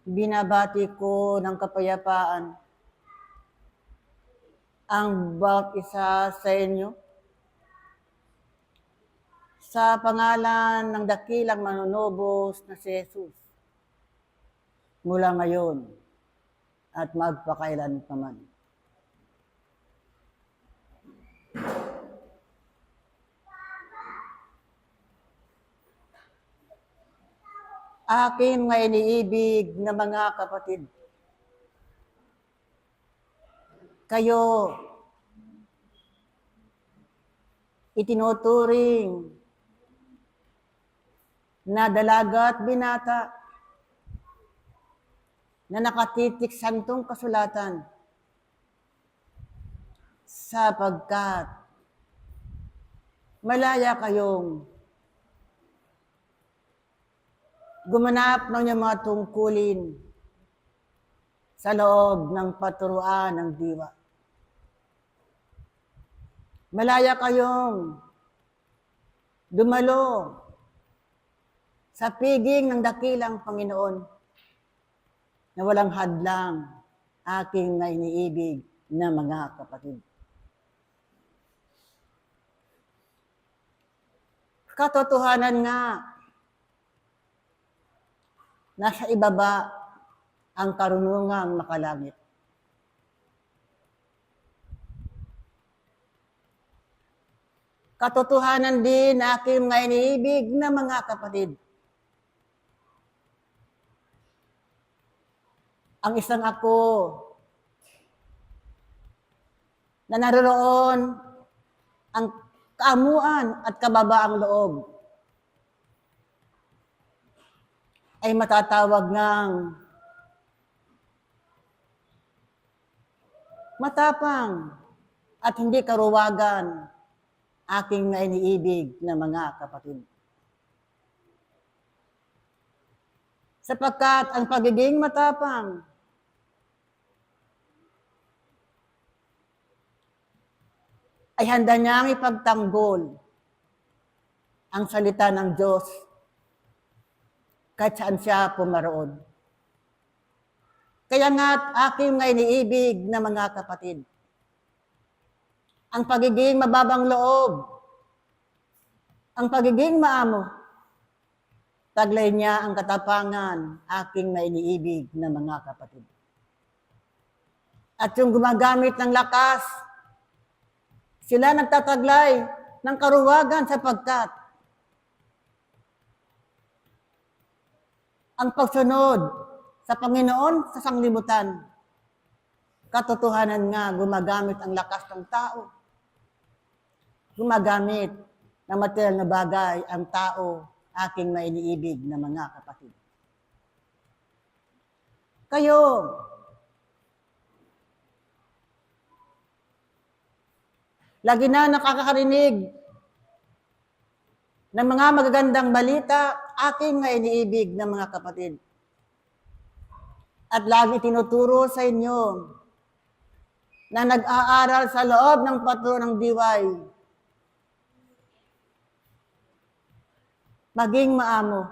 Binabati ko ng kapayapaan ang bawat isa sa inyo sa pangalan ng dakilang manunubos na si Jesus mula ngayon at magpakailan paman. Aking mga iniibig na mga kapatid, kayo itinuturing na dalaga at binata na nakatitik sa santong kasulatan sapagkat malaya kayong gumanap ng inyong mga tungkulin sa loob ng paturuan ng diwa. Malaya kayong dumalo sa piging ng dakilang Panginoon na walang hadlang, aking na iniibig na mga kapatid. Katotohanan nga, nasa ibaba ang karunungang makalangit. Katotohanan din aking mga iniibig na mga kapatid. Ang isang ako na naroon ang kaamuan at kababaang loob ay matatawag ng matapang at hindi karuwagan, aking na iniibig na mga kapatid. Sapagkat ang pagiging matapang ay handa niyang ipagtanggol ang salita ng Diyos kahit saan siya pumaroon. Kaya nga't aking mga iniibig na mga kapatid, ang pagiging mababang loob, ang pagiging maamo, taglay niya ang katapangan, aking mga iniibig na mga kapatid. At yung gumagamit ng lakas, sila nagtataglay ng karuwagan sapagkat ang pagsunod sa Panginoon sa sanglibutan, katotohanan nga gumagamit ang lakas ng tao. Gumagamit ng material na bagay ang tao, aking may iniibig na mga kapatid. Kayo, lagi na nakakarinig ng mga magagandang balita, aking nga iniibig na mga kapatid. At lagi tinuturo sa inyo na nag-aaral sa loob ng patro ng diway, maging maamo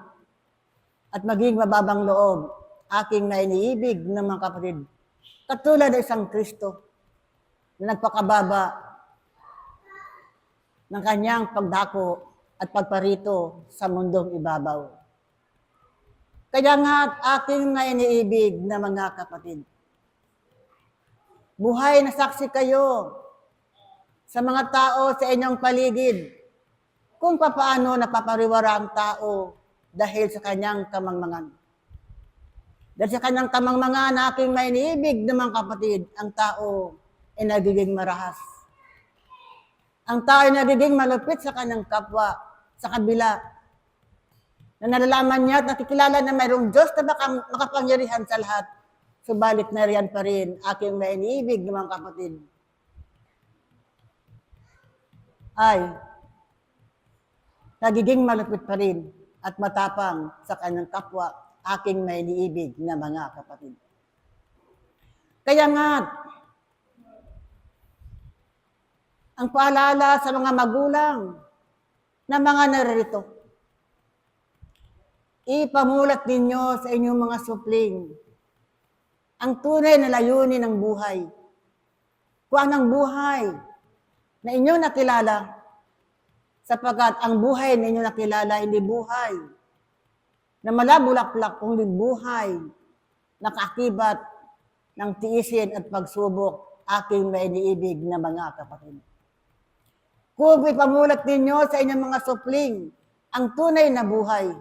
at maging mababang loob, aking na iniibig na mga kapatid. Katulad ng isang Kristo na nagpakababa ng kanyang pagdako at pagparito sa mundong ibabaw. Kaya nga aking na iniibig na mga kapatid, buhay na saksi kayo sa mga tao sa inyong paligid kung paano napapariwara ang tao dahil sa kanyang kamangmangan. Dahil sa kanyang kamangmangan, aking may iniibig na mga kapatid, ang tao ay nagiging marahas. Ang tao ay nagiging malupit sa kanyang kapwa, sa kabila, na nalalaman niya at nakikilala na mayroong Diyos na makapangyarihan sa lahat. Subalit nariyan pa rin, aking may iniibig ng mga kapatid, ay nagiging malupit pa rin at matapang sa kanyang kapwa, aking may iniibig na mga kapatid. Kaya nga, ang paalala sa mga magulang na mga naririto, ipamulat ninyo sa inyong mga supling ang tunay na layunin ng buhay. Kung anong buhay na inyong nakilala, sapagkat ang buhay na inyong nakilala, hindi buhay na malabulaklak, kundi buhay na kaakibat ng tiisin at pagsubok, aking may iniibig na mga kapatid. Kung ipamulat ninyo sa inyong mga supling ang tunay na buhay,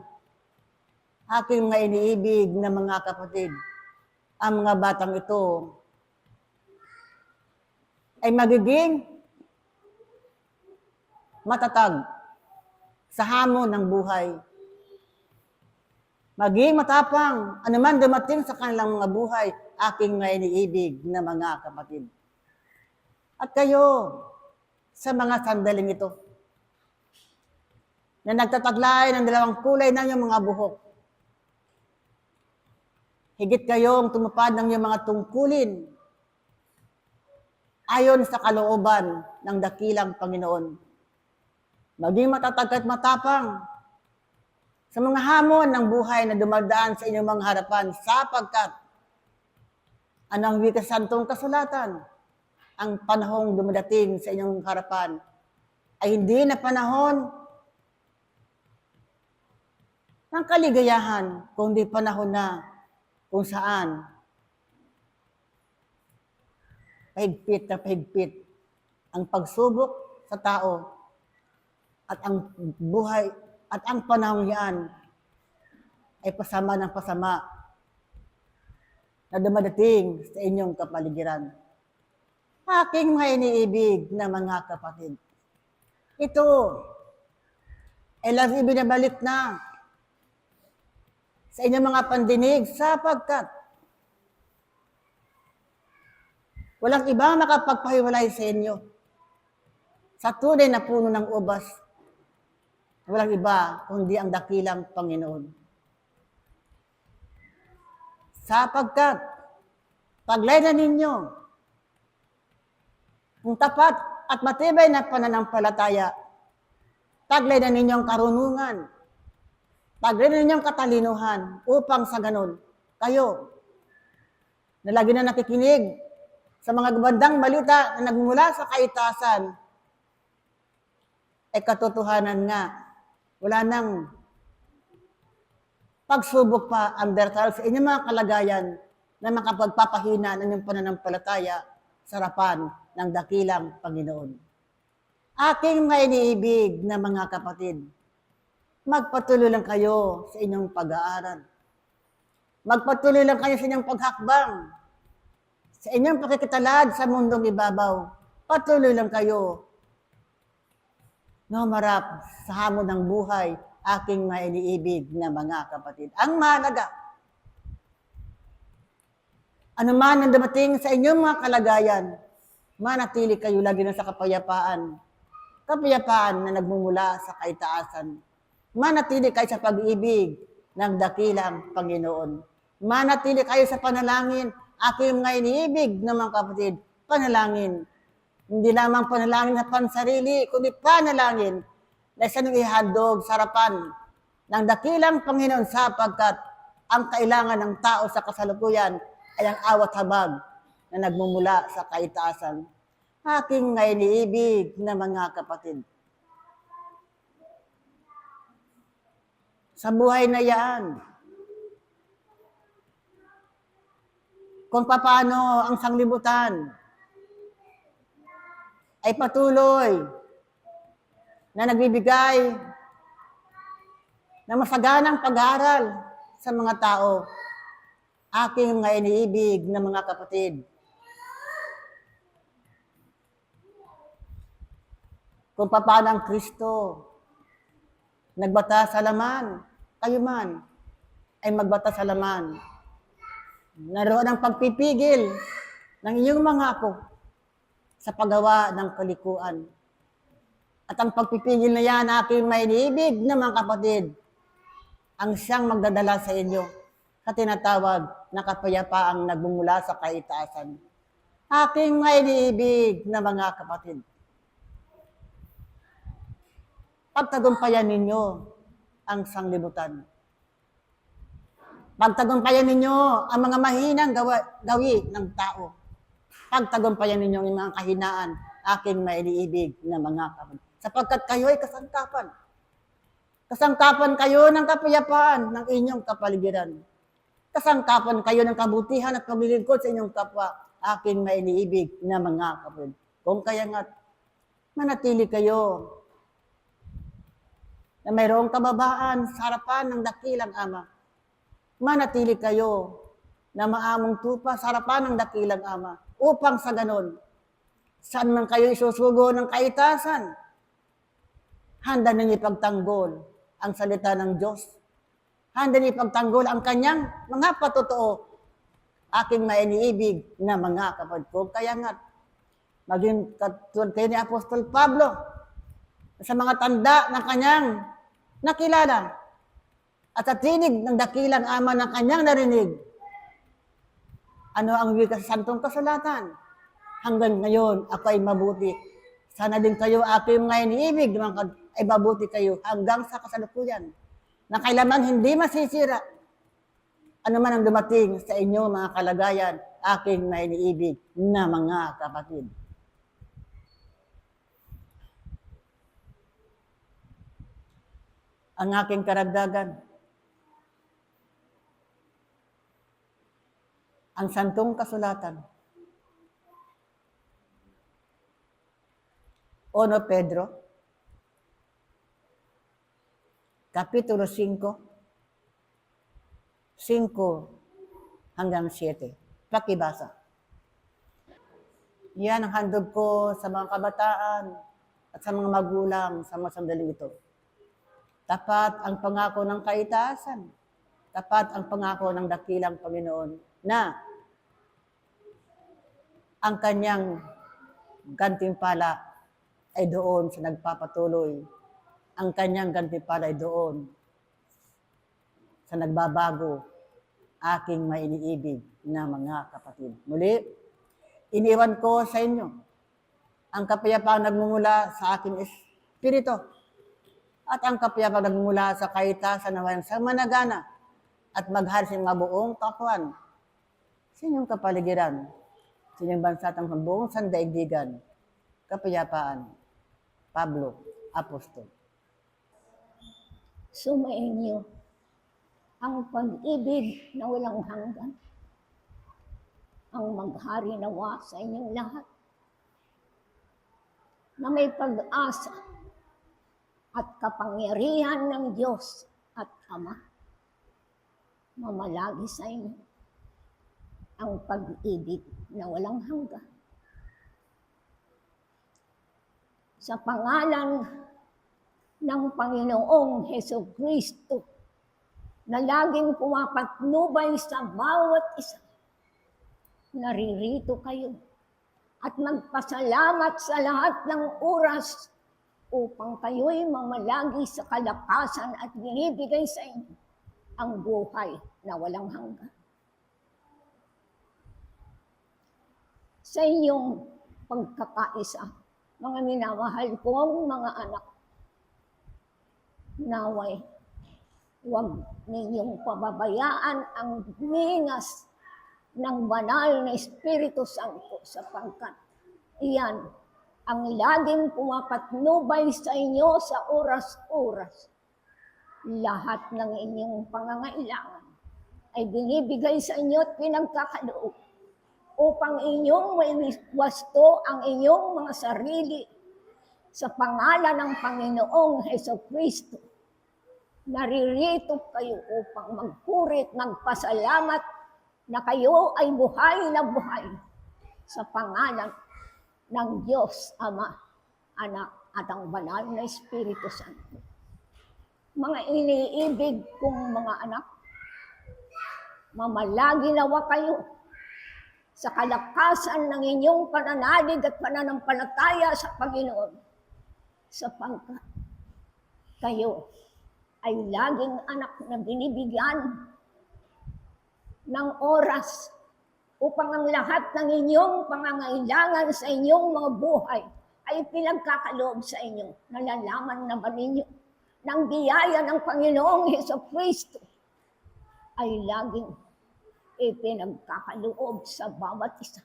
aking mga iniibig na mga kapatid, ang mga batang ito ay magiging matatag sa hamon ng buhay. Maging matapang, anuman dumating sa kanilang mga buhay, aking mga iniibig na mga kapatid. At kayo, sa mga sandaling ito, na nagtataglay ng dalawang kulay ng iyong mga buhok, higit kayong tumupad ng iyong mga tungkulin ayon sa kalooban ng dakilang Panginoon. Maging matatag at matapang sa mga hamon ng buhay na dumadaan sa inyong mga harapan, sapagkat anong wikas santong kasulatan, ang panahong dumadating sa inyong harapan ay hindi na panahon ng kaligayahan, kundi panahon na kung saan pahigpit na pahigpit ang pagsubok sa tao at ang buhay at ang panahon yan ay pasama ng pasama na dumadating sa inyong kapaligiran. Aking mga iniibig na mga kapatid, ito ay lagi binabalik na sa inyong mga pandinig, sapagkat walang ibang makapagpahiwalay sa inyo sa tunay na puno ng ubas. Walang iba kundi ang dakilang Panginoon. Sapagkat paglaydan ninyo kung tapat at matibay na pananampalataya, paglaydan ninyo ang karunungan, paglaydan ninyo ang katalinuhan, upang sa ganon, kayo na lagi na nakikinig sa mga gabandang balita na nagmumula sa kaitasan, ay katotohanan nga, wala nang pagsubok pa ang daratal sa inyong mga kalagayan na makapagpapahina ng inyong pananampalataya sa harapan ng dakilang Panginoon. Aking mga iniibig na mga kapatid, magpatuloy lang kayo sa inyong pag-aaral. Magpatuloy lang kayo sa inyong paghakbang. Sa inyong pakikitalad sa mundong ibabaw, patuloy lang kayo na humarap sa hamon ng buhay, aking mga iniibig na mga kapatid. Ang mahalaga, anuman ang dumating sa inyong mga kalagayan, manatili kayo lagi na sa kapayapaan. Kapayapaan na nagmumula sa kaitaasan. Manatili kayo sa pag-ibig ng dakilang Panginoon. Manatili kayo sa panalangin, aking mga iniibig na mga kapatid, panalangin. Hindi lamang panalangin na pansarili, kundi panalangin na isa nang ihandog sa harapan ng dakilang Panginoon, sapagkat ang kailangan ng tao sa kasalukuyan ay ang awat habag na nagmumula sa kaitaasan. Aking mga iniibig na mga kapatid, sa buhay na yan, kung paano ang sanglibutan ay patuloy na nagbibigay ng masaganang pag-aaral sa mga tao, aking mga iniibig na mga kapatid, kung paano ang Kristo nagbata sa laman, kayo man ay magbata sa laman. Naroon ang pagpipigil ng inyong mga apo sa paggawa ng kalikuan. At ang pagpipigil na yan, aking may iniibig na mga kapatid, ang siyang magdadala sa inyo sa tinatawag na kapayapaang nagbumula sa kaitaasan. Aking may iniibig na mga kapatid, pagtagumpayan ninyo ang sanglibutan. Pagtagumpayan ninyo ang mga mahinang gawi ng tao. Pagtagumpayan ninyo ang mga kahinaan, aking mainiibig na mga kapatid. Sapagkat kayo ay kasangkapan. Kasangkapan kayo ng kapayapaan ng inyong kapaligiran. Kasangkapan kayo ng kabutihan at paglilingkod sa inyong kapwa, aking mainiibig na mga kapatid. Kung kaya nga, manatili kayo na mayroong kababaan sa harapan ng dakilang Ama. Manatili kayo na maamong tupa sa harapan ng dakilang Ama upang sa ganon, saan man kayo isusugo ng kaitasan, handa ninyo ipagtanggol ang salita ng Diyos. Handa ninyo ipagtanggol ang kanyang mga patotoo, aking mainiibig na mga kapatid ko. Kaya nga, maging katulad kayo ni Apostol Pablo, sa mga tanda ng kanyang nakilala, at sa tinig ng dakilang Ama ng kanyang narinig, ano ang wika sa santong kasulatan? Hanggang ngayon, ako ay mabuti. Sana din kayo, aking mga iniibig, ay mabuti kayo hanggang sa kasalukuyan. Na kailanman hindi masisira. Ano man ang dumating sa inyo, mga kalagayan, aking mga iniibig na mga kapatid. Ang aking karagdagan, ang santong kasulatan. 1 Pedro, Kapitulo 5, 5 hanggang 7. Pakibasa. Yan ang handog ko sa mga kabataan at sa mga magulang sa mga sandaling ito. Tapat ang pangako ng kaitaasan. Tapat ang pangako ng dakilang Panginoon na ang kanyang gantimpala ay doon sa nagpapatuloy. Ang kanyang gantimpala ay doon sa nagbabago, aking mainiibig na mga kapatid. Muli, iniwan ko sa inyo ang kapayapaan nagmumula sa aking espiritu at ang kapayapaan nagmumula sa kaitasan na walang sa managana at magharis ng mabuong kakuan sa inyong kapaligiran, sa inyong bansa at ang buong sandaigdigan. Kapayapaan, Pablo, Apostol. Sumainyo ang pag-ibig na walang hanggan, ang maghari nawa sa inyong lahat, na may pag-asa at kapangyarihan ng Diyos at Ama. Mamalagi sa inyo ang pag-ibig na walang hanggan. Sa pangalan ng Panginoong Hesukristo na laging pumapatnubay sa bawat isa, naririto kayo at magpasalamat sa lahat ng oras upang kayo'y mamalagi sa kalakasan at binibigay sa inyo ang buhay na walang hanggan. Sa inyong pagkakaisa, mga minamahal kong mga anak, naway, huwag ninyong pababayaan ang mingas ng banal na Espiritu Santo sapagkat iyan ang laging pumapatnubay sa inyo sa oras-oras. Lahat ng inyong pangangailangan ay binibigay sa inyo at pinagkakaloob upang inyong maiwasto ang inyong mga sarili sa pangalan ng Panginoong Hesukristo. Naririto kayo upang magpurit, magpasalamat na kayo ay buhay na buhay sa pangalan ng Diyos, Ama, Anak, at ang banal na Espiritu Santo. Mga iniibig kong mga anak, mamalagi nawa kayo sa kalakasan ng inyong pananalig at pananampalataya sa Panginoon, sapagkat kayo ay laging anak na binibigyan ng oras upang ang lahat ng inyong pangangailangan sa inyong mga buhay ay pinagkakaloob sa inyo. Nalalaman naman ninyo ng biyaya ng Panginoong Hesukristo ay laging ipinagkakaloob sa bawat isa.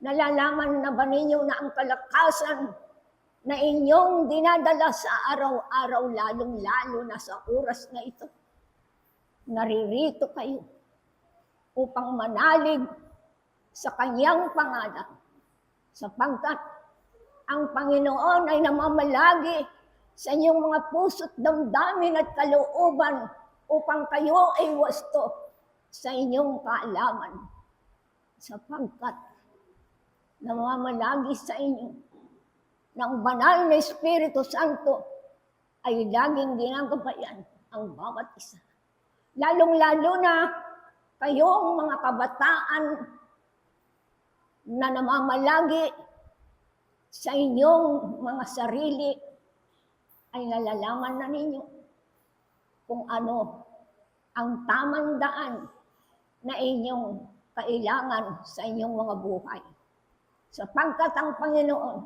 Nalalaman na ba ninyo na ang kalakasan na inyong dinadala sa araw-araw, lalong-lalo na sa oras na ito? Naririto kayo upang manalig sa kanyang pangalan, sapagkat ang Panginoon ay namamalagi sa inyong mga puso't damdamin at kalooban upang kayo ay wasto sa inyong kaalaman, sapagkat namamalagi sa inyo ng banal na Espiritu Santo ay laging ginagabayan ang bawat isa. Lalong-lalo na kayong mga kabataan na namamalagi sa inyong mga sarili, ay nalalaman na ninyo kung ano ang tamang daan na inyong kailangan sa inyong mga buhay. Sapagkat ang Panginoon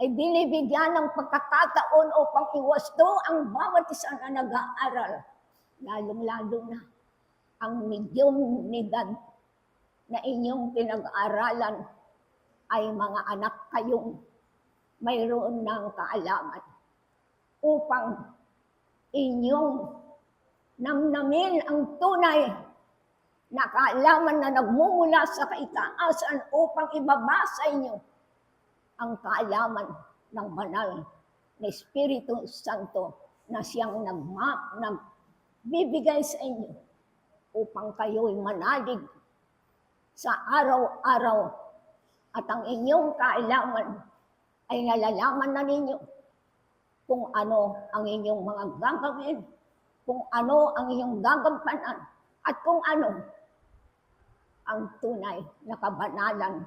ay binibigyan ng pagkakataon upang iwasto ang bawat isa na nag-aaral, lalong-lalo na ang medium nidad na inyong pinag-aaralan ay mga anak kayong mayroon ng kaalaman upang inyong namnamin ang tunay na kaalaman na nagmumula sa kaitaasan upang ibaba sa inyo ang kaalaman ng banal na Espiritu Santo na siyang nagbibigay sa inyo upang kayo'y manalig sa araw-araw at ang inyong kaalaman ay nalalaman na ninyo kung ano ang inyong mga gagawin, kung ano ang inyong gagampanan, at kung ano ang tunay na kabanalan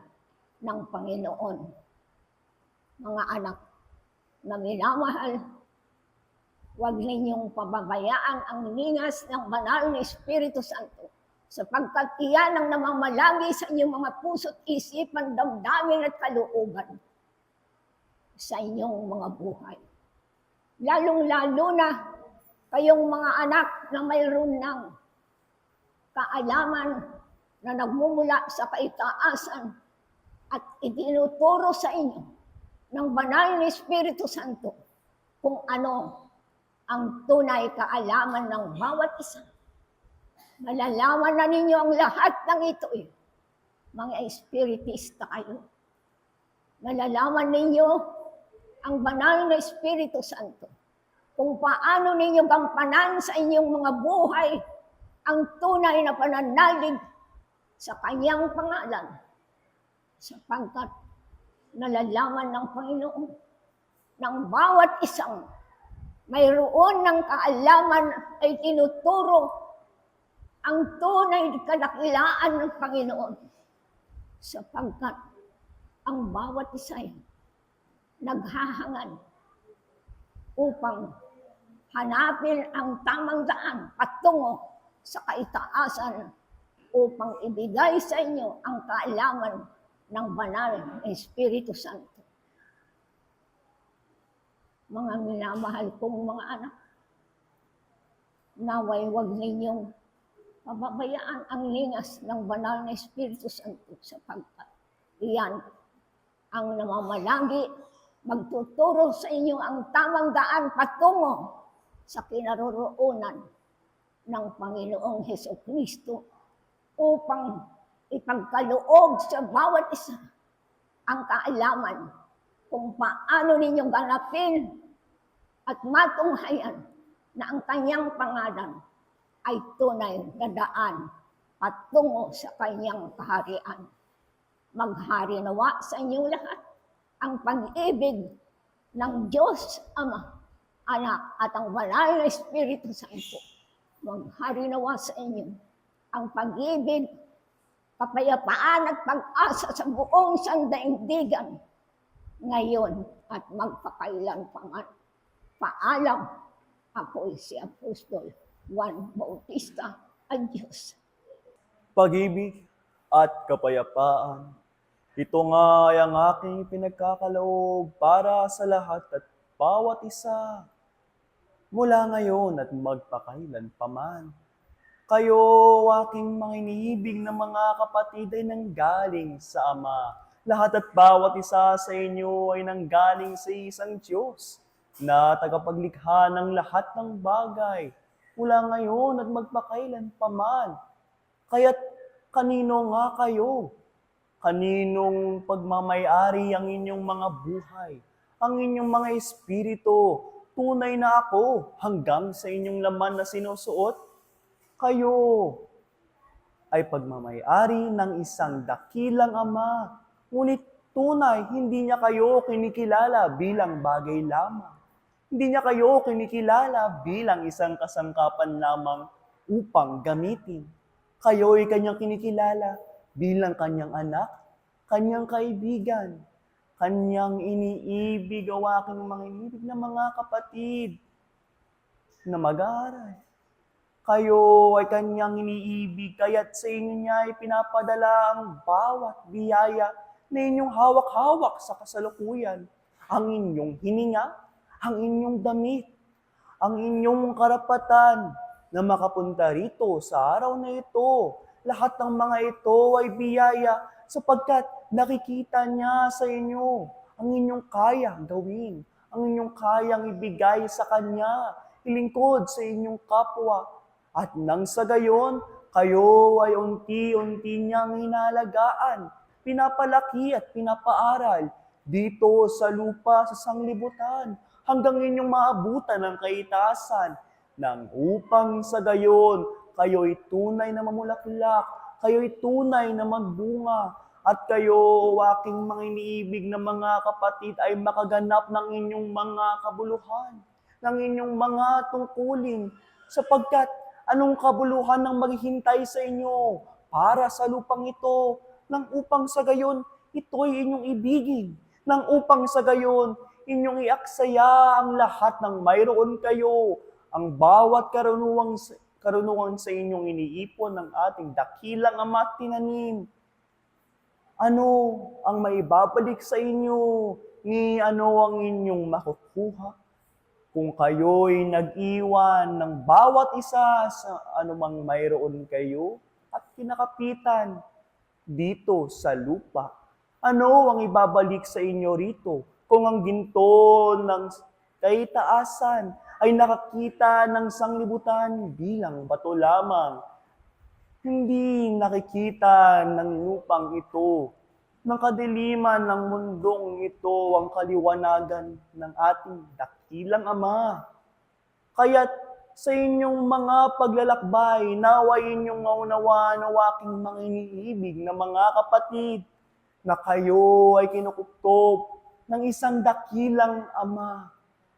ng Panginoon. Mga anak na minamahal, huwag ninyong pababayaan ang ningas ng banal na Espiritu Santo, sapagkat iyan ang namamalagi sa inyong mga puso't isipan, damdamin at kalooban sa inyong mga buhay. Lalong-lalo na kayong mga anak na mayroon ng kaalaman na nagmumula sa kaitaasan at itinuturo sa inyo ng banal na Espiritu Santo kung ano ang tunay kaalaman ng bawat isa. Malalaman na ninyo ang lahat ng ito mga espiritista kayo. Malalaman ninyo ang banal na Espiritu Santo kung paano ninyo gampanan sa inyong mga buhay ang tunay na pananalig sa kanyang pangalan, sapagkat nalalaman ng Panginoon ng bawat isang mayroon ng kaalaman ay tinuturo ang tunay na kadakilaan ng Panginoon, sapagkat ang bawat isa ay naghahangad upang hanapin ang tamang daan patungo sa kaitaasan upang ibigay sa inyo ang kaalaman ng banal na Espiritu Santo. Mga minamahal kong mga anak, naway huwag ninyong pababayaan ang lingas ng banal na Espiritu Santo, sapagkat iyan ang namamalagi magtuturo sa inyo ang tamang daan patungo sa kinaroroonan ng Panginoong Hesukristo upang ipagkaloob sa bawat isa ang kaalaman kung paano ninyong ganapin at matunghayan na ang kanyang pangalan ay tunay na daan patungo sa kanyang kaharian. Maghari nawa sa inyong lahat ang pag-ibig ng Diyos Ama, Anak at ang banal na Espiritu Santo. Maghari nawa sa inyo ang pag-ibig, kapayapaan at pag-asa sa buong sandaigdigan ngayon at magpakailanman. Paalam, ako'y si Apostol Juan Bautista. Adios. Pag-ibig at kapayapaan, ito nga ay ang aking pinagkakaloob para sa lahat at bawat isa. mula ngayon at magpakailan paman. Kayo, aking mga iniibig na mga kapatid, ay nanggaling sa Ama. Lahat at bawat isa sa inyo ay nanggaling sa isang Diyos na tagapaglikha ng lahat ng bagay, mula ngayon at magpakailan paman. Kaya't kanino nga kayo? Kaninong pagmamayari ang inyong mga buhay, ang inyong mga espiritu? Tunay na ako hanggang sa inyong laman na sinusuot. Kayo ay pagmamayari ng isang dakilang Ama, ngunit tunay hindi niya kayo kinikilala bilang bagay lamang. Hindi niya kayo kinikilala bilang isang kasangkapan lamang upang gamitin. Kayo ay kanyang kinikilala bilang kanyang anak, kanyang kaibigan, kanyang iniibig o aking mga iniibig na mga kapatid na mag-aaral. Kayo ay kanyang iniibig, kaya't sa inyo niya ay pinapadala ang bawat biyaya na inyong hawak-hawak sa kasalukuyan. Ang inyong hininga, ang inyong damit, ang inyong karapatan na makapunta rito sa araw na ito. Lahat ng mga ito ay biyaya sapagkat nakikita niya sa inyo ang inyong kayang gawin, ang inyong kayang ibigay sa Kanya, ilingkod sa inyong kapwa. At nang sa gayon, kayo ay unti-unti niyang hinalagaan, pinapalaki at pinapaaral dito sa lupa, sa sanglibutan, hanggang inyong maabutan ng kaitasan, nang upang sa gayon, kayo'y tunay na mamulaklak, kayo'y tunay na magbunga, at kayo, aking mga iniibig na mga kapatid, ay makaganap ng inyong mga kabuluhan, ng inyong mga tungkulin, sapagkat anong kabuluhan ang maghihintay sa inyo para sa lupang ito, nang upang sa gayon, ito'y inyong ibigin, nang upang sa gayon, inyong iaksaya ang lahat ng mayroon kayo, ang bawat karunungan sa inyong iniipon ng ating dakilang Ama at tinanim. Ano ang maibabalik sa inyo, ni ano ang inyong makukuha? Kung kayo'y nag-iwan ng bawat isa sa anumang mayroon kayo at kinakapitan dito sa lupa, ano ang ibabalik sa inyo rito kung ang ginto ng kaitaasan ay nakakita ng sanglibutan bilang bato lamang? Hindi nakikita ng lupang ito, ng kadiliman ng mundong ito, ang kaliwanagan ng ating dakilang Ama. Kaya't sa inyong mga paglalakbay, naway inyong maunawaan ang aking mga iniibig na mga kapatid, na kayo ay kinukuptop ng isang dakilang Ama.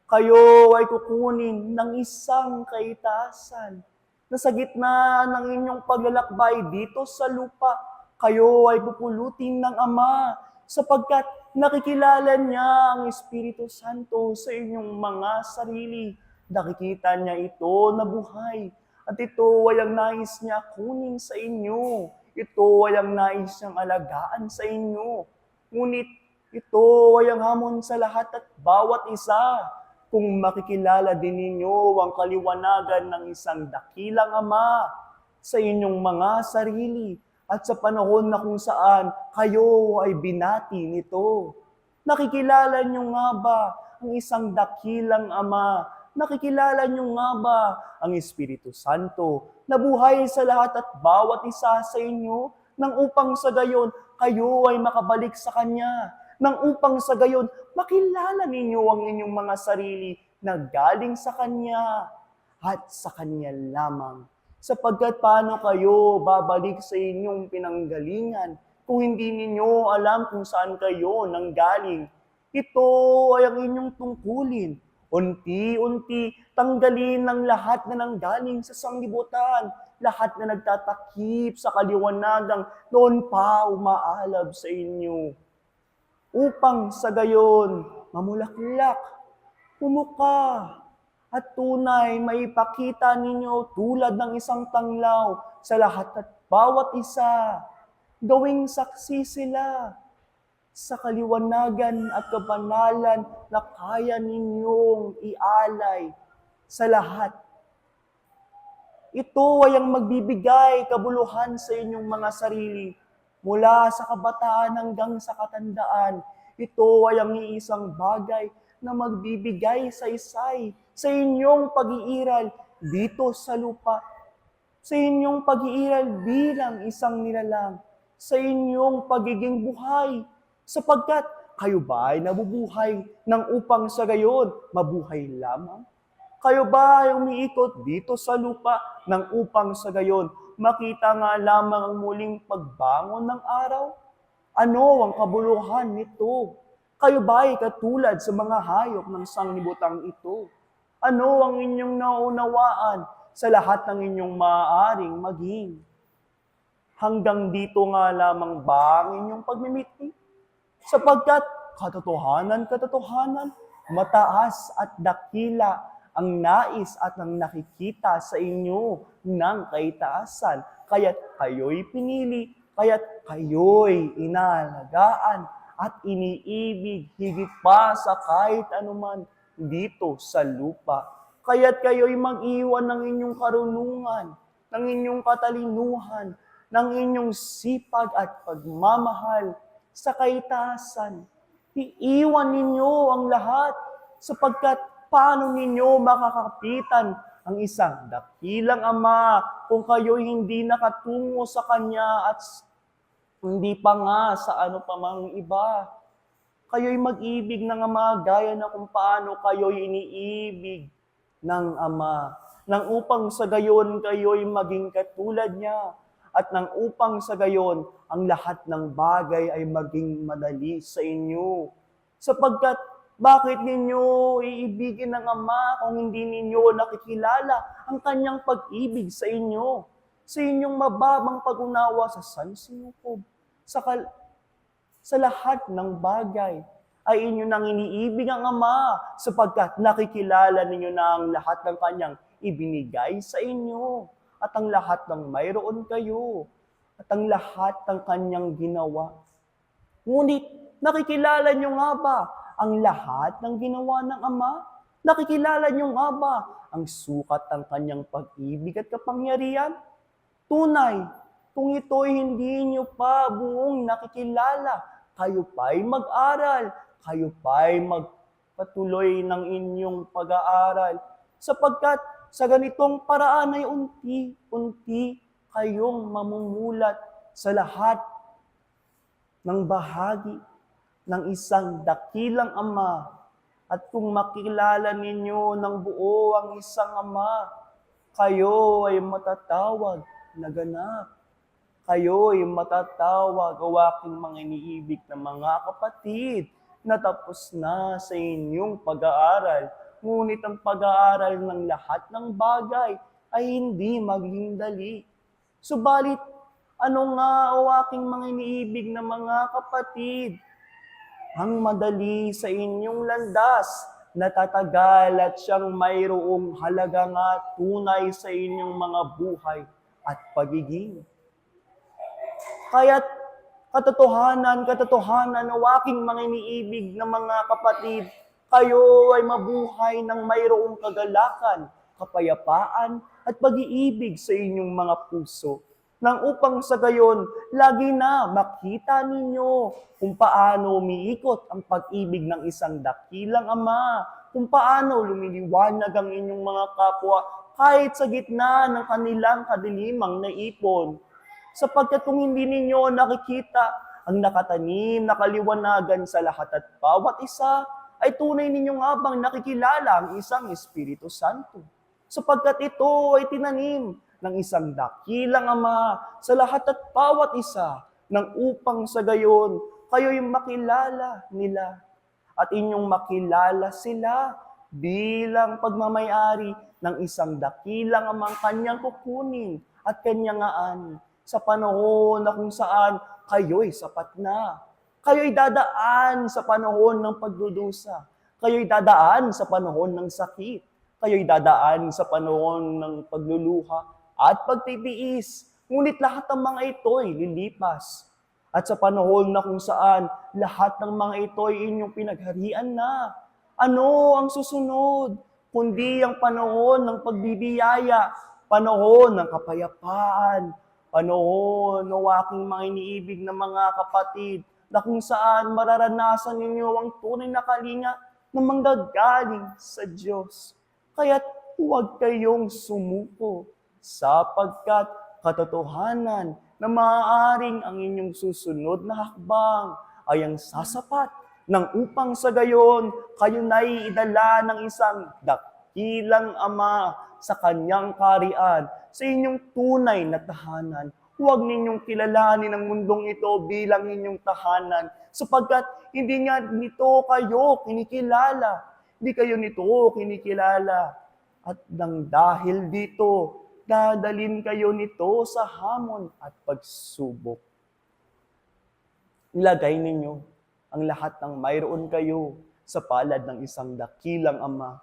Kayo ay kukunin ng isang kaitasan, na sa gitna ng inyong paglalakbay dito sa lupa, kayo ay pupulutin ng Ama, sapagkat nakikilala niya ang Espiritu Santo sa inyong mga sarili. Nakikita niya ito na buhay, at ito ay ang nais niya kunin sa inyo. Ito ay ang nais niyang alagaan sa inyo. Ngunit ito ay ang hamon sa lahat at bawat isa. Kung makikilala din ninyo ang kaliwanagan ng isang dakilang Ama sa inyong mga sarili, at sa panahon na kung saan kayo ay binati nito. Nakikilala nyo nga ba ang isang dakilang Ama? Nakikilala nyo nga ba ang Espiritu Santo na buhay sa lahat at bawat isa sa inyo, nang upang sa gayon kayo ay makabalik sa Kanya, nang upang sa gayon makilala ninyo ang inyong mga sarili na galing sa Kanya at sa Kanya lamang. Sapagkat paano kayo babalik sa inyong pinanggalingan kung hindi ninyo alam kung saan kayo nanggaling? Ito ay ang inyong tungkulin. Unti-unti, tanggalin ng lahat na nanggaling sa sanglibutan, lahat na nagtatakip sa kaliwanagang noon pa umaalab sa inyo. Upang sa gayon, mamulaklak, pumuka, at tunay maipakita ninyo tulad ng isang tanglaw sa lahat at bawat isa. Gawing saksi sila sa kaliwanagan at kabanalan na kaya ninyong ialay sa lahat. Ito ay ang magbibigay kabuluhan sa inyong mga sarili mula sa kabataan hanggang sa katandaan. Ito ay ang iisang bagay na magbibigay sa isay sa inyong pag-iiral dito sa lupa, sa inyong pag-iiral bilang isang nilalang, sa inyong pagiging buhay, sapagkat kayo ba ay nabubuhay nang upang sa gayon mabuhay lamang? Kayo ba ay umiikot dito sa lupa nang upang sa gayon makita nga lamang ang muling pagbangon ng araw? Ano ang kabuluhan nito? Kayo ba ay katulad sa mga hayop ng sanglibutang ito? Ano ang inyong naunawaan sa lahat ng inyong maaaring maging? Hanggang dito nga lamang ba ang inyong pagmimiti? Sapagkat katotohanan, mataas at dakila ang nais at ang nakikita sa inyo ng kaitaasan. Kaya't kayo'y pinili, kaya't kayo'y inalagaan at iniibig higit pa sa kahit anuman dito sa lupa. Kaya't kayo'y mag-iwan ng inyong karunungan, ng inyong katalinuhan, ng inyong sipag at pagmamahal sa kaitaasan. Iiwan ninyo ang lahat sapagkat paano ninyo makakapitan ang isang dakilang Ama kung kayo'y hindi nakatungo sa Kanya at hindi pa nga sa ano pa mang iba? Kayo'y mag-ibig ng Ama gaya na kung paano kayo'y iniibig ng Ama, nang upang sa gayon kayo'y maging katulad niya, at nang upang sa gayon ang lahat ng bagay ay maging madali sa inyo. Sapagkat bakit ninyo iibigin ng Ama kung hindi ninyo nakikilala ang Kanyang pag-ibig sa inyo, sa inyong mababang pag-unawa sa sansinukob, sa lahat ng bagay ay inyo nang iniibig ang Ama sapagkat nakikilala ninyo na ang lahat ng Kanyang ibinigay sa inyo at ang lahat ng mayroon kayo at ang lahat ng Kanyang ginawa. Ngunit nakikilala nyo nga ba ang lahat ng ginawa ng Ama? Nakikilala nyo nga ba ang sukat ng Kanyang pag-ibig at kapangyarihan? Tunay, kung ito'y hindi nyo pa buong nakikilala, kayo pa'y mag-aral, kayo pa'y magpatuloy ng inyong pag-aaral. Sapagkat sa ganitong paraan ay unti-unti kayong mamumulat sa lahat ng bahagi ng isang dakilang Ama. At kung makilala ninyo ng buo ang isang Ama, kayo ay matatawag na ganap. Kayo ay matatawag o aking mga iniibig na mga kapatid na tapos na sa inyong pag-aaral. Ngunit ang pag-aaral ng lahat ng bagay ay hindi maging dali. Subalit, ano nga o aking mga iniibig na mga kapatid? Ang madali sa inyong landas na tatagal at siyang mayroong halaga nga tunay sa inyong mga buhay at pagiging. Kaya't katotohanan o aking mga iniibig na mga kapatid, kayo ay mabuhay ng mayroong kagalakan, kapayapaan at pag-iibig sa inyong mga puso. Nang upang sa gayon, lagi na makita ninyo kung paano umiikot ang pag-ibig ng isang dakilang Ama, kung paano lumiliwanag ang inyong mga kapwa kahit sa gitna ng kanilang kadilimang naipon. Sapagkat kung hindi ninyo nakikita ang nakatanim na kaliwanagan sa lahat at bawat isa, ay tunay ninyo nga bang nakikilala ang isang Espiritu Santo? Sapagkat ito ay tinanim ng isang dakilang Ama sa lahat at bawat isa, nang upang sa gayon kayo'y makilala nila at inyong makilala sila bilang pagmamayari ng isang dakilang Amang Kanyang kukunin at Kanyang aan sa panahon na kung saan kayo'y sapat na. Kayo'y dadaan sa panahon ng pagdudusa. Kayo'y dadaan sa panahon ng sakit. Kayo'y dadaan sa panahon ng pagluluha at pagtitiis. Ngunit lahat ng mga ito'y lilipas. At sa panahon na kung saan lahat ng mga ito'y inyong pinagharian na. Ano ang susunod? kundi ang panahon ng pagbibiyaya, panahon ng kapayapaan, panahon ng aking mga iniibig na mga kapatid, na kung saan mararanasan ninyo ang tunay na kalinga na manggagaling sa Diyos. Kaya't huwag kayong sumuko, sapagkat katotohanan na maaaring ang inyong susunod na hakbang ay ang sasapat nang upang sa gayon kayo na'y idala ng isang dakilang Ama sa kanyang kaharian, sa inyong tunay na tahanan. Huwag ninyong kilalanin ang mundong ito bilang inyong tahanan, sapagkat hindi nga nito kayo kinikilala. Hindi kayo nito kinikilala. At nang dahil dito, dadalin kayo nito sa hamon at pagsubok. Ilagay ninyo ang lahat ng mayroon kayo sa palad ng isang dakilang Ama,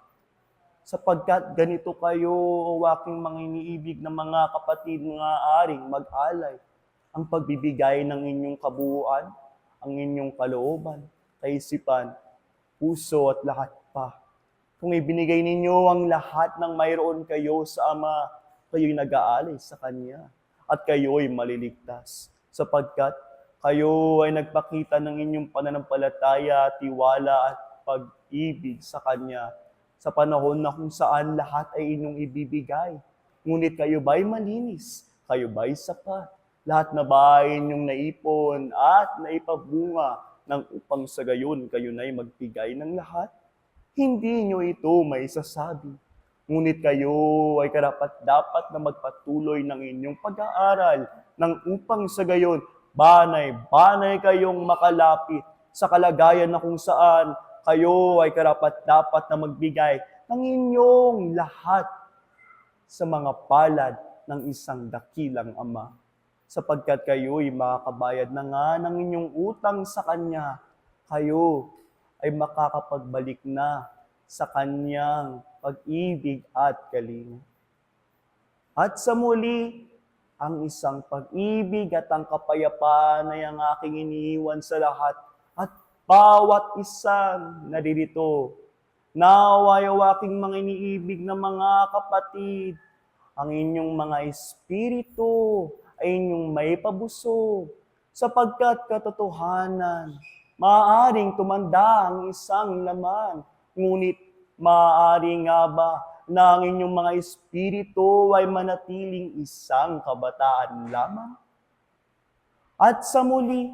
sapagkat ganito kayo, o aking mga iniibig na mga kapatid, nga aring mag-alay ang pagbibigay ng inyong kabuuan, ang inyong kalooban, kaisipan, puso at lahat pa. Kung ibinigay ninyo ang lahat ng mayroon kayo sa Ama, kayo'y nag-aalay sa Kanya at kayo'y maliligtas, sapagkat kayo ay nagpakita ng inyong pananampalataya, tiwala at pag-ibig sa Kanya sa panahon na kung saan lahat ay inyong ibibigay. Ngunit kayo ba'y malinis? Kayo ba'y sapat? Lahat na ba ay inyong naipon at naipabunga ng upang sa gayon kayo na'y magbigay ng lahat? Hindi nyo ito maisasabi. Ngunit kayo ay karapat-dapat na magpatuloy ng inyong pag-aaral ng upang sa gayon banay-banay kayong makalapit sa kalagayan na kung saan kayo ay karapat-dapat na magbigay ng inyong lahat sa mga palad ng isang dakilang Ama, sapagkat kayo'y makakabayad na nga ng inyong utang sa Kanya, kayo ay makakapagbalik na sa Kanyang pag-ibig at kalinga. At sa muli, ang isang pag-ibig at ang kapayapaan ay ang aking iniiwan sa lahat at bawat isang naririto. Naway o aking mga iniibig na mga kapatid, ang inyong mga espiritu ay inyong maipabusog, sapagkat katotohanan, maaaring tumanda ang isang laman, ngunit maaari nga ba na ang inyong mga espiritu ay manatiling isang kabataan lamang? At sa muli,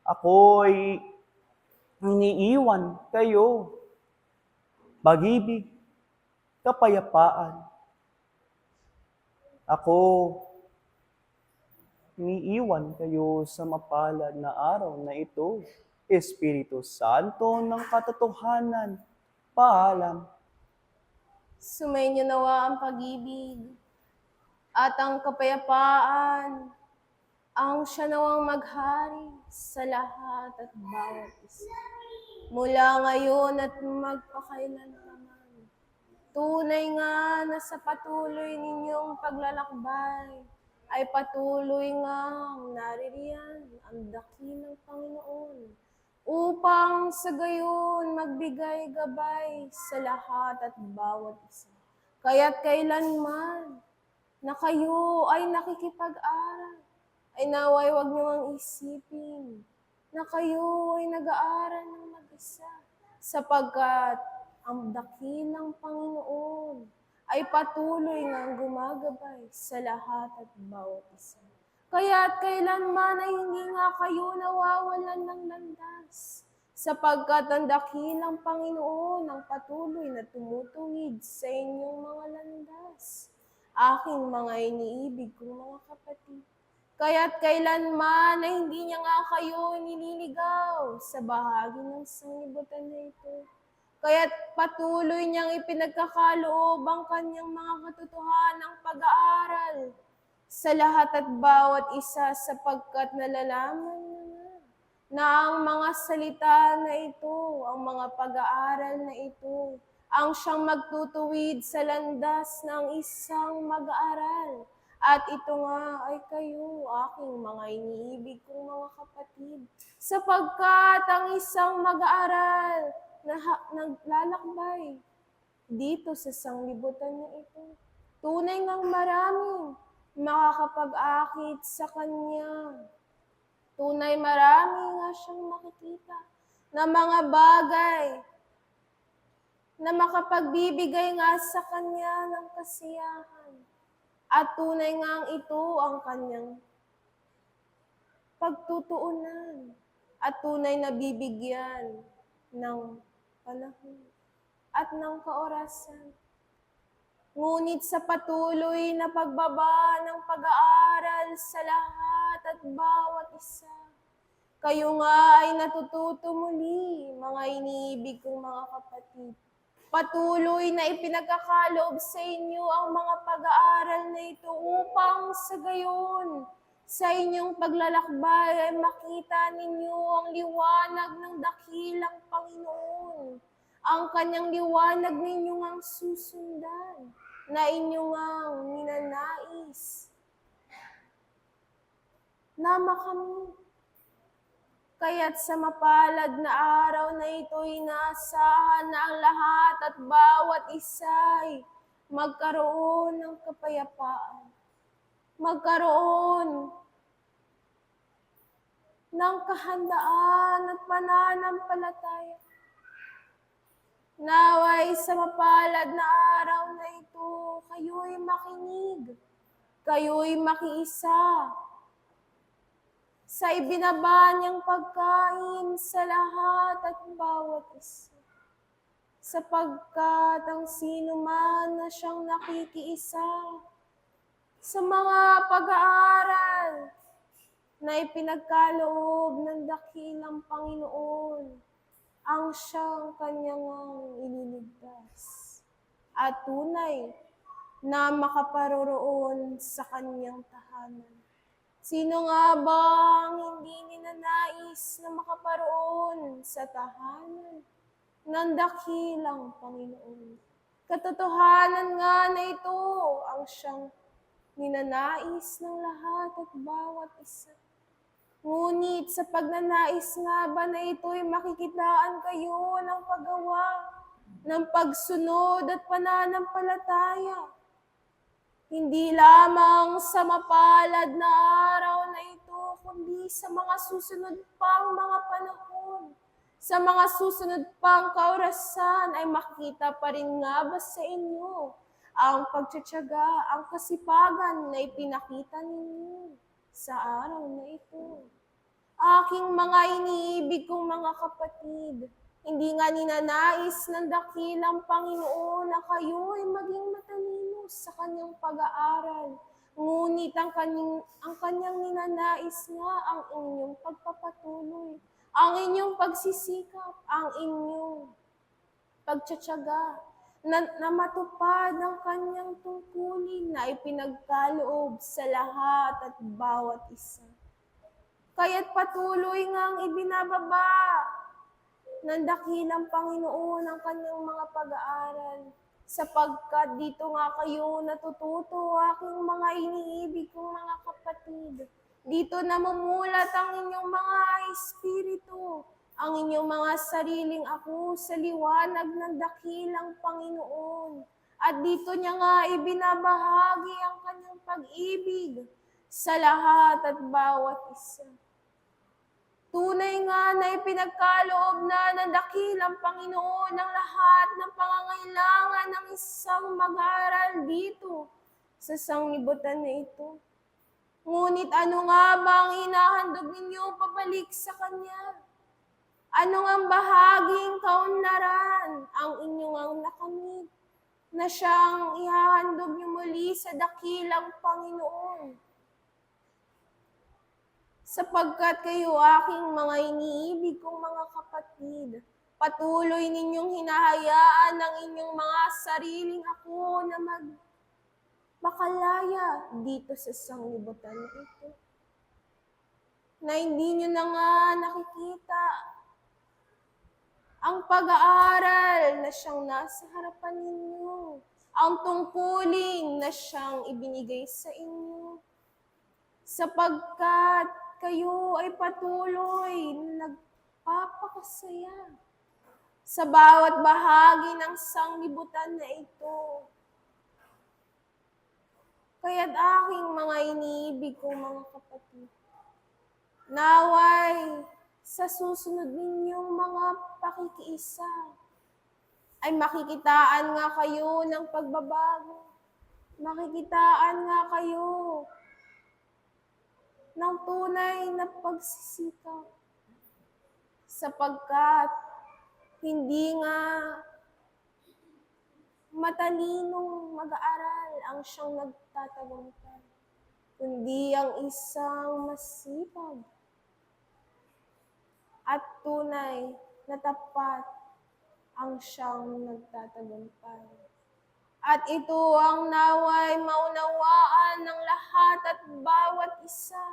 ako'y iniiwan kayo, pag-ibig, kapayapaan. Ako, iniiwan kayo sa mapalad na araw na ito. Espiritu Santo ng katotohanan, paalam. Sumainyo nawa ang pag-ibig at ang kapayapaan, ang siya nawang maghari sa lahat at bawat isa. Mula ngayon at magpakailanman. Tunay nga na sa patuloy ninyong paglalakbay ay patuloy nga naririyan ang dakilang Panginoon upang sa gayon magbigay gabay sa lahat at bawat isa. Kaya't kailanman na kayo ay nakikipag-aral, ay naway huwag niyo ang isipin na kayo ay nag-aaral ng mag-isa, sapagkat ang dakilang Panginoon ay patuloy ngang gumagabay sa lahat at bawat isa. Kaya't kailanman ay hindi nga kayo nawawalan ng landas, sapagkat ang dakilang Panginoon ang patuloy na tumutuwid sa inyong mga landas. Aking mga iniibig kong mga kapatid, kaya't kailanman ay hindi niya nga kayo nililigaw sa bahagi ng sanglibutan na ito. Kaya't patuloy niyang ipinagkakaloob ang kanyang mga katotohanang pag-aaral sa lahat at bawat isa, sapagkat nalalaman niya na ang mga salita na ito, ang mga pag-aaral na ito, ang siyang magtutuwid sa landas ng isang mag-aaral. At ito nga ay kayo, aking mga iniibig kong mga kapatid, sapagkat ang isang mag-aaral na naglalakbay, dito sa sanglibutan na ito. Tunay ngang maraming makakapag-akit sa Kanya. Tunay marami nga siyang makikita na mga bagay na makapagbibigay nga sa Kanya ng kasiyahan. At tunay ngang ito ang Kanyang pagtutuunan at tunay na bibigyan ng panahon at ng kaorasan. Ngunit sa patuloy na pagbaba ng pag-aaral sa lahat at bawat isa, kayo nga ay natututo muli, mga iniibig kong mga kapatid. Patuloy na ipinagkakaloob sa inyo ang mga pag-aaral na ito upang sa gayon, sa inyong paglalakbay ay makita ninyo ang liwanag ng dakilang Panginoon. Ang kanyang liwanag ninyong ang susundan, na inyong ang ninanais na makamit. Kaya't sa mapalad na araw na ito'y inaasahan na ang lahat at bawat isa'y magkaroon ng kapayapaan. Magkaroon ng kahandaan at pananampalataya. Naway sa mapalad na araw na ito, kayo'y makinig, kayo'y makiisa sa ibinaba niyang pagkain sa lahat at bawat isa. Sapagkat ang sino man na siyang nakikiisa sa mga pag-aaral na ipinagkaloob ng dakilang Panginoon, ang siyang kanyang ililigtas at tunay na makaparoroon sa kanyang tahanan. Sino nga ba ang hindi ninanais na makaparoon sa tahanan ng dakilang Panginoon? Katotohanan nga na ito ang siyang ninanais ng lahat at bawat isa. Ngunit sa pagnanais nga ba na ito'y makikitaan kayo ng paggawa, ng pagsunod at pananampalataya. Hindi lamang sa mapalad na araw na ito, kundi sa mga susunod pang mga panahon, sa mga susunod pang kaorasan ay makita pa rin nga ba sa inyo ang pagtsatsaga, ang kasipagan na ipinakita ninyo sa araw na ito. Aking mga iniibig kong mga kapatid, hindi nga ninanais ng dakilang Panginoon na kayo ay maging matalino sa kanyang pag-aaral. Ngunit ang kanyang ninanais nga ang inyong pagpapatuloy, ang inyong pagsisikap, ang inyong pagtsatsaga, na matupad ang kanyang tungkulin na ipinagkaloob sa lahat at bawat isa. Kaya't patuloy ngang ibinababa ng dakilang Panginoon ang kanyang mga pag-aaral, sapagkat dito nga kayo natututo, aking mga iniibig kong mga kapatid. Dito namumulat ang inyong mga espiritu, ang inyong mga sariling ako sa liwanag ng dakilang Panginoon. At dito niya nga ibinabahagi ang kanyang pag-ibig sa lahat at bawat isa. Tunay nga na ipinagkaloob na ng dakilang Panginoon ang lahat ng pangangailangan ng isang mag-aaral dito sa sanglibutan na ito. Ngunit ano nga ba ang hinahandog ninyo pabalik sa Kanya? Ano ang bahaging kaunlaran ang inyong ang nakamit na siyang ihahandog niyo muli sa dakilang Panginoon? Sapagkat kayo aking mga iniibig kong mga kapatid, patuloy ninyong hinahayaan ang inyong mga sariling ako na makalaya dito sa sanglibutan ito. Na hindi nyo na nga nakikita ang pag-aaral na siyang nasa harapan ninyo, ang tungkulin na siyang ibinigay sa inyo. Sapagkat kayo ay patuloy na nagpapakasaya sa bawat bahagi ng sanglibutan na ito. Kaya't aking mga iniibig kong mga kapatid, naway sa susunod ninyong mga pakikiisa, ay makikitaan nga kayo ng pagbabago. Makikitaan nga kayo ng tunay na pagsisikap. Sapagkat hindi nga matalinong mag-aaral ang siyang nagtatagumpay, kundi ang isang masipag at tunay na tapat ang siyang nagtatagumpay. At ito ang naway maunawaan ng lahat at bawat isa,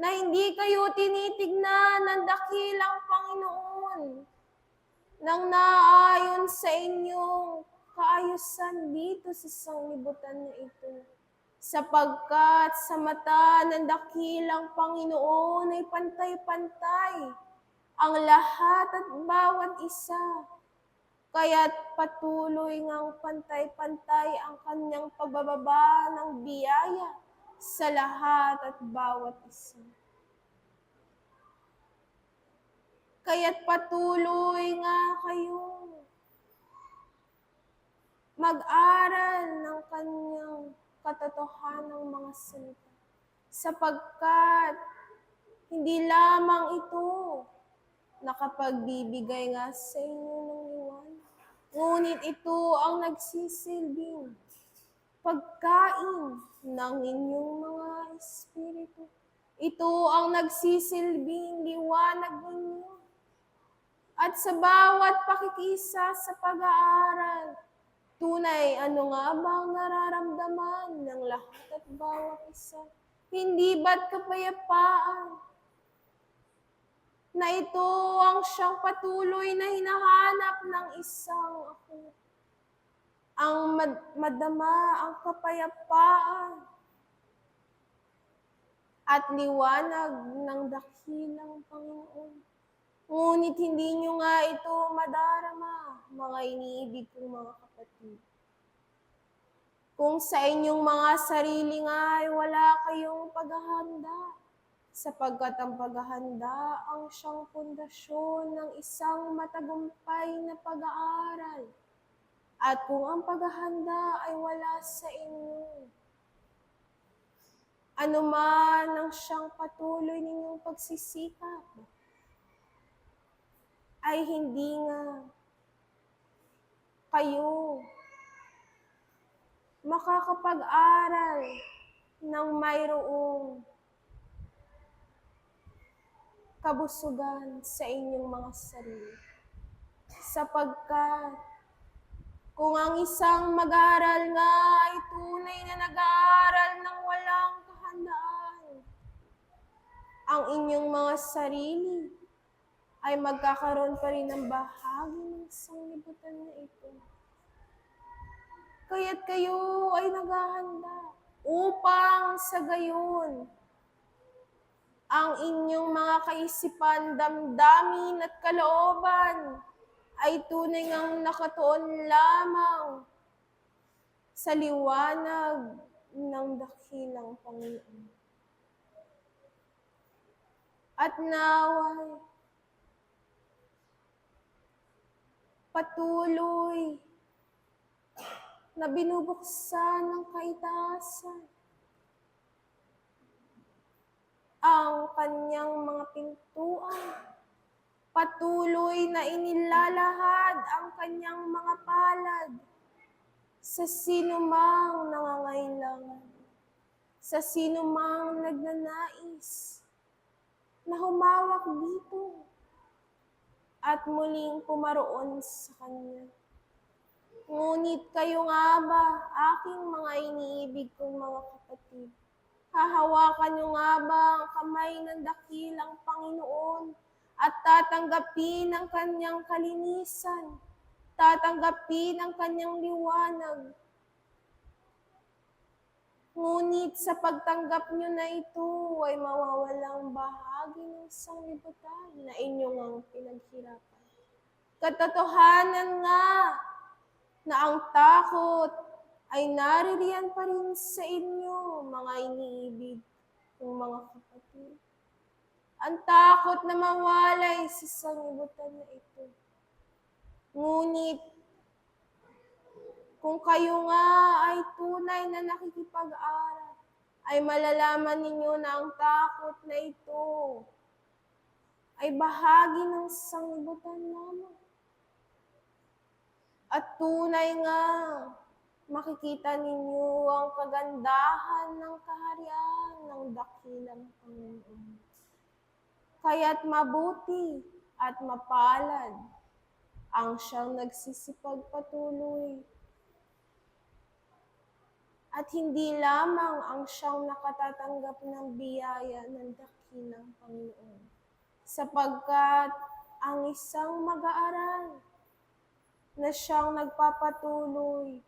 na hindi kayo tinitignan ng dakilang Panginoon nang naayon sa inyong kaayusan dito sa sanglibutan na ito. Sapagkat sa mata ng dakilang Panginoon ay pantay-pantay ang lahat at bawat isa. Kaya't patuloy ngang pantay-pantay ang kanyang pagbababa ng biyaya sa lahat at bawat isa. Kaya't patuloy nga kayo mag-aral ng kanyang katotohanang mga salita. Sapagkat hindi lamang ito nakapagbibigay nga sa inyo ng liwanag, ngunit ito ang nagsisilbing pagkain ng inyong mga espiritu. Ito ang nagsisilbing liwanag ninyo. At sa bawat pakikisa sa pag-aaral, tunay ano nga ba ang nararamdaman ng lahat at bawat isa? Hindi ba't kapayapaan? Na ito ang siyang patuloy na hinahanap ng isang ako. Ang madama ang kapayapaan at liwanag ng dakilang Panginoon. Ngunit hindi nyo nga ito madarama, mga iniibig kong mga kapatid. Kung sa inyong mga sarili nga ay wala kayong paghahanda, sapagkat ang paghahanda ang siyang pundasyon ng isang matagumpay na pag-aaral. At kung ang paghahanda ay wala sa inyo, anuman ang siyang patuloy ninyong pagsisikap, ay hindi nga kayo makakapag-aral ng mayroong kabusugan sa inyong mga sarili. Sapagkat kung ang isang mag-aaral nga ay tunay na nag-aaral ng walang kahandaan, ang inyong mga sarili ay magkakaroon pa rin ng bahagi ng sanglibutan na ito. Kaya't kayo ay naghahanda upang sa gayon ang inyong mga kaisipan, damdamin at kalooban ay tunay ngang nakatuon lamang sa liwanag ng dakilang Panginoon. At naway, patuloy na binubuksan ng kaitaasan ang kanyang mga pintuan. Patuloy na inilalahad ang kanyang mga palad sa sinumang nangangailangan, sa sinumang nagnanais na humawak dito at muling pumaroon sa kanya. Ngunit kayo nga ba, aking mga iniibig kong mga kapatid, hahawakan nyo nga ba ang kamay ng dakilang Panginoon at tatanggapin ang kanyang kalinisan, tatanggapin ang kanyang liwanag. Ngunit sa pagtanggap nyo na ito ay mawawalang bahagi ng sanglibutan na inyong ang pinaghirapan. Katotohanan nga na ang takot ay naririyan pa rin sa inyo, mga iniibig kong mga kapatid. Ang takot na mawalay sa sanglibutan na ito. Ngunit, kung kayo nga ay tunay na nakikipag-aral, ay malalaman ninyo na ang takot na ito ay bahagi ng sanglibutan lamang. At tunay nga, makikita ninyo ang kagandahan ng kaharian ng dakilang Panginoon. Kaya't mabuti at mapalad ang siyang nagsisipagpatuloy. At hindi lamang ang siyang nakatatanggap ng biyaya ng dakilang Panginoon. Sapagkat ang isang mag-aaral na siyang nagpapatuloy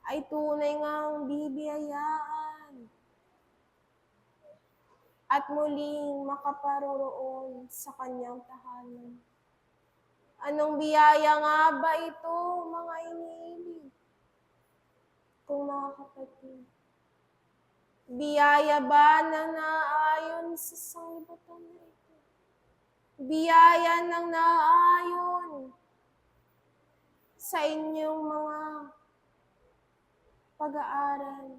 ay tunay ngang bibiyayaan at muling makaparoroon sa kanyang tahanan. Anong biyaya nga ba ito, mga iniibig kong mga kapatid? Biyaya ba na naayon sa sanglibutan na ito? Biyaya ng naayon sa inyong mga pag-aaral.